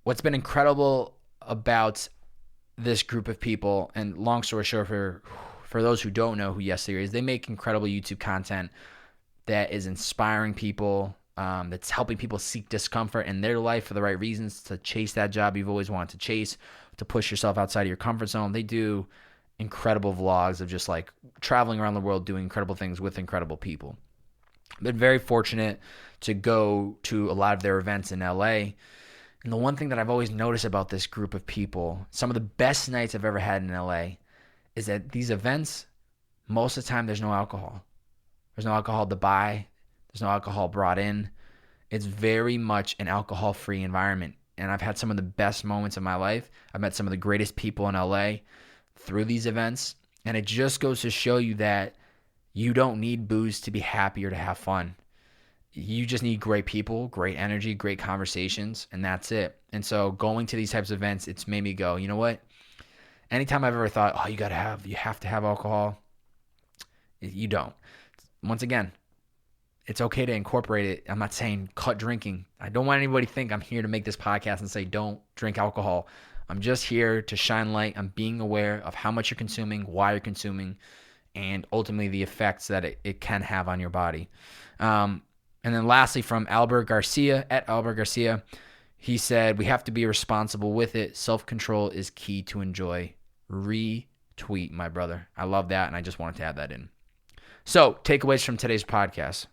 [SPEAKER 1] What's been incredible about this group of people, and long story short, for those who don't know who Yes Theory is, they make incredible YouTube content that is inspiring people, that's helping people seek discomfort in their life for the right reasons, to chase that job you've always wanted to chase, to push yourself outside of your comfort zone. They do incredible vlogs of just like traveling around the world doing incredible things with incredible people. I've been very fortunate to go to a lot of their events in LA. And the one thing that I've always noticed about this group of people, some of the best nights I've ever had in LA, is that these events, most of the time, there's no alcohol. There's no alcohol to buy. There's no alcohol brought in. It's very much an alcohol-free environment. And I've had some of the best moments of my life. I've met some of the greatest people in LA through these events. And it just goes to show you that you don't need booze to be happy or to have fun. You just need great people, great energy, great conversations, and that's it. And so going to these types of events, it's made me go, you know what? Anytime I've ever thought, oh, you have to have alcohol, you don't. Once again, it's okay to incorporate it. I'm not saying cut drinking. I don't want anybody to think I'm here to make this podcast and say don't drink alcohol. I'm just here to shine light on being aware of how much you're consuming, why you're consuming, and ultimately the effects that it can have on your body. And then lastly, from Albert Garcia, at Albert Garcia, he said, we have to be responsible with it. Self-control is key to enjoy. Retweet, my brother. I love that, and I just wanted to add that in. So, takeaways from today's podcast.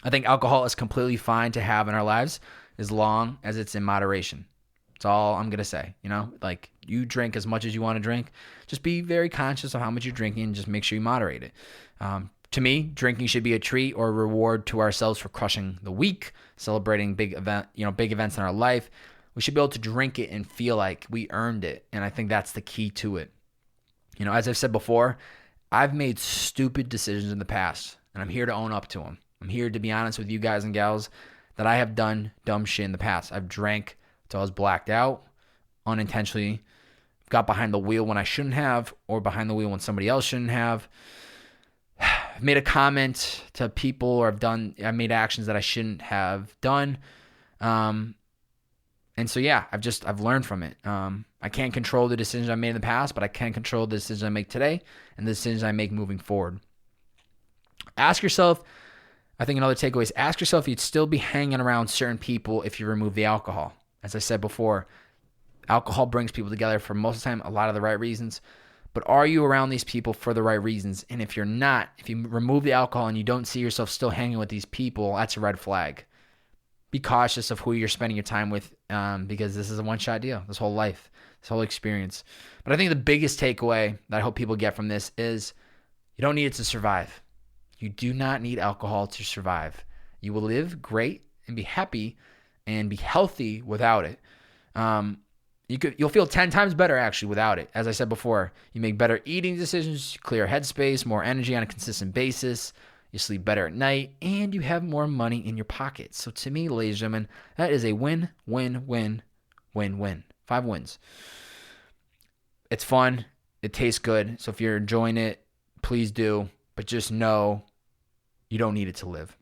[SPEAKER 1] I think alcohol is completely fine to have in our lives as long as it's in moderation. That's all I'm going to say. Like, you drink as much as you want to drink. Just be very conscious of how much you're drinking and just make sure you moderate it. To me, drinking should be a treat or a reward to ourselves for crushing the week, celebrating big events in our life. We should be able to drink it and feel like we earned it. And I think that's the key to it. As I've said before, I've made stupid decisions in the past, and I'm here to own up to them. I'm here to be honest with you guys and gals that I have done dumb shit in the past. I've drank till I was blacked out unintentionally, got behind the wheel when I shouldn't have, or behind the wheel when somebody else shouldn't have. I've made a comment to people, or I made actions that I shouldn't have done. And so, yeah, I've learned from it. I can't control the decisions I made in the past, but I can control the decisions I make today and the decisions I make moving forward. Ask yourself, I think another takeaway is ask yourself if you'd still be hanging around certain people if you remove the alcohol. As I said before, alcohol brings people together for most of the time, a lot of the right reasons. But are you around these people for the right reasons? And if you're not, if you remove the alcohol and you don't see yourself still hanging with these people, that's a red flag. Be cautious of who you're spending your time with, because this is a one-shot deal, this whole life, this whole experience. But I think the biggest takeaway that I hope people get from this is you don't need it to survive. You do not need alcohol to survive. You will live great and be happy and be healthy without it. You'll feel 10 times better actually without it. As I said before, you make better eating decisions, clear headspace, more energy on a consistent basis. You sleep better at night, and you have more money in your pocket. So to me, ladies and gentlemen, that is a win, win, win, win, win. 5 wins. It's fun. It tastes good. So if you're enjoying it, please do. But just know you don't need it to live.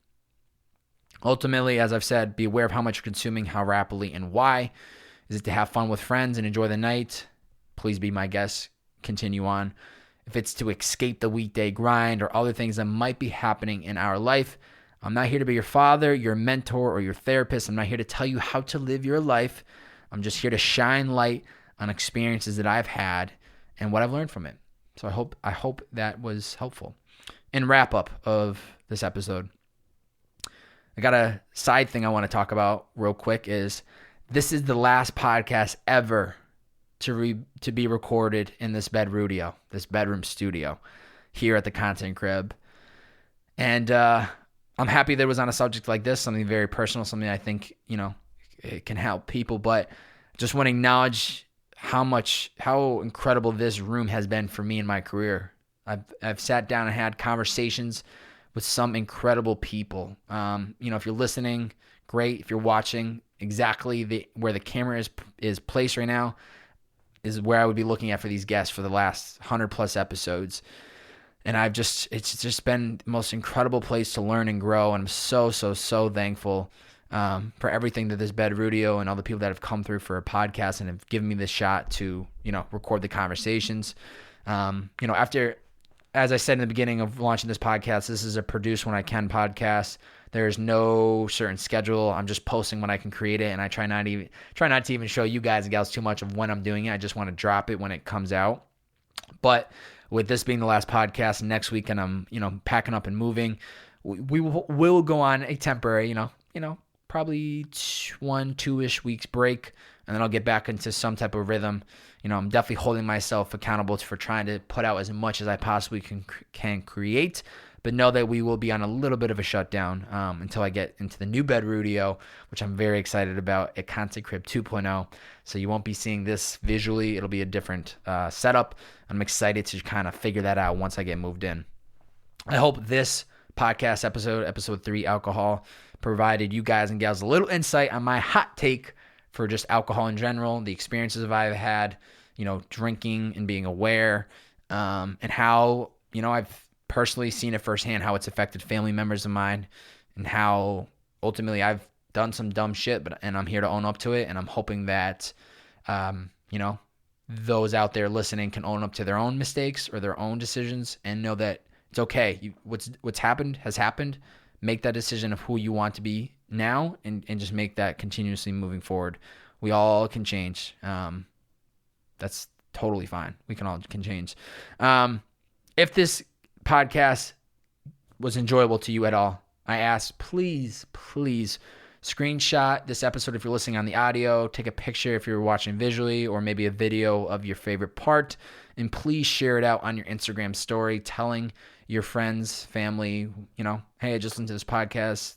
[SPEAKER 1] Ultimately, as I've said, be aware of how much you're consuming, how rapidly, and why. Is it to have fun with friends and enjoy the night? Please be my guest. Continue on. If it's to escape the weekday grind or other things that might be happening in our life, I'm not here to be your father, your mentor, or your therapist. I'm not here to tell you how to live your life. I'm just here to shine light on experiences that I've had and what I've learned from it. So I hope that was helpful. In wrap up of this episode, I got a side thing I want to talk about real quick is this is the last podcast ever to be recorded in this bedroom studio here at the Content Crib. And I'm happy that it was on a subject like this, something very personal, something I think, it can help people. But just want to acknowledge how incredible this room has been for me in my career. I've sat down and had conversations with some incredible people. If you're listening, great. If you're watching, exactly where the camera is placed right now is where I would be looking at for these guests for the last 100 plus episodes. And it's just been the most incredible place to learn and grow. And I'm so thankful for everything that this Bed Rodeo and all the people that have come through for a podcast and have given me the shot to, record the conversations. After, as I said in the beginning of launching this podcast, this is a produce when I can podcast. There's no certain schedule. I'm just posting when I can create it, and I try not to even show you guys and gals too much of when I'm doing it. I just want to drop it when it comes out. But with this being the last podcast next week, and I'm packing up and moving, we will go on a temporary probably 1-2-ish weeks break, and then I'll get back into some type of rhythm. I'm definitely holding myself accountable for trying to put out as much as I possibly can create, but know that we will be on a little bit of a shutdown until I get into the new Bed Rodeo, which I'm very excited about, at Content Crib 2.0. So you won't be seeing this visually. It'll be a different setup. I'm excited to kind of figure that out once I get moved in. I hope this podcast episode 3, alcohol, provided you guys and gals a little insight on my hot take for just alcohol in general, the experiences that I've had, drinking and being aware, and how, I've personally seen it firsthand, how it's affected family members of mine, and how ultimately I've done some dumb shit, and I'm here to own up to it. And I'm hoping that, those out there listening can own up to their own mistakes or their own decisions and know that it's okay. What's happened has happened. Make that decision of who you want to be now, and just make that continuously moving forward. We all can change. That's totally fine. We can change. If this podcast was enjoyable to you at all, I ask, please screenshot this episode if you're listening on the audio. Take a picture if you're watching visually, or maybe a video of your favorite part, and please share it out on your Instagram story, telling your friends, family, hey, I just listened to this podcast.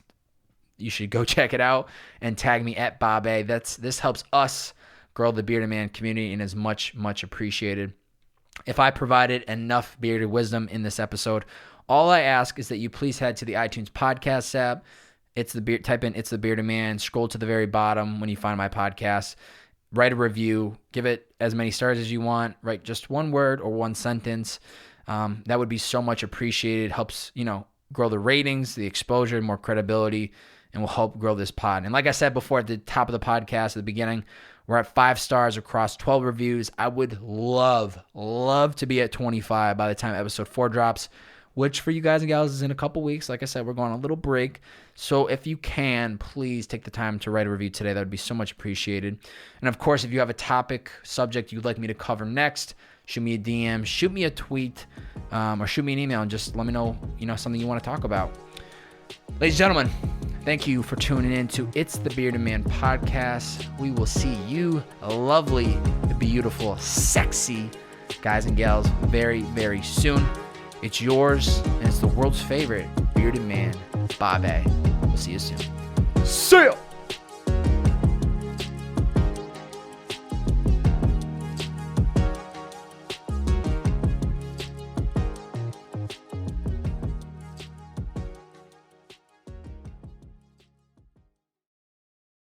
[SPEAKER 1] You should go check it out, and tag me at Bob A. This helps us grow the Bearded Man community and is much appreciated. If I provided enough bearded wisdom in this episode, all I ask is that you please head to the iTunes podcast app. Type in It's the Bearded Man, scroll to the very bottom when you find my podcast, write a review, give it as many stars as you want, write just one word or one sentence. That would be so much appreciated. Helps, grow the ratings, the exposure, more credibility, and will help grow this pod. And like I said before at the top of the podcast at the beginning, we're at 5 stars across 12 reviews. I would love to be at 25 by the time episode 4 drops, which for you guys and gals is in a couple weeks. Like I said, we're going on a little break. So if you can, please take the time to write a review today. That would be so much appreciated. And of course, if you have a topic, subject you'd like me to cover next, shoot me a DM, shoot me a tweet, or shoot me an email, and just let me know, something you want to talk about. Ladies and gentlemen, thank you for tuning in to It's the Bearded Man podcast. We will see you lovely, beautiful, sexy guys and gals very soon. It's yours, and it's the world's favorite bearded man, Bob A. We'll see you soon. See ya!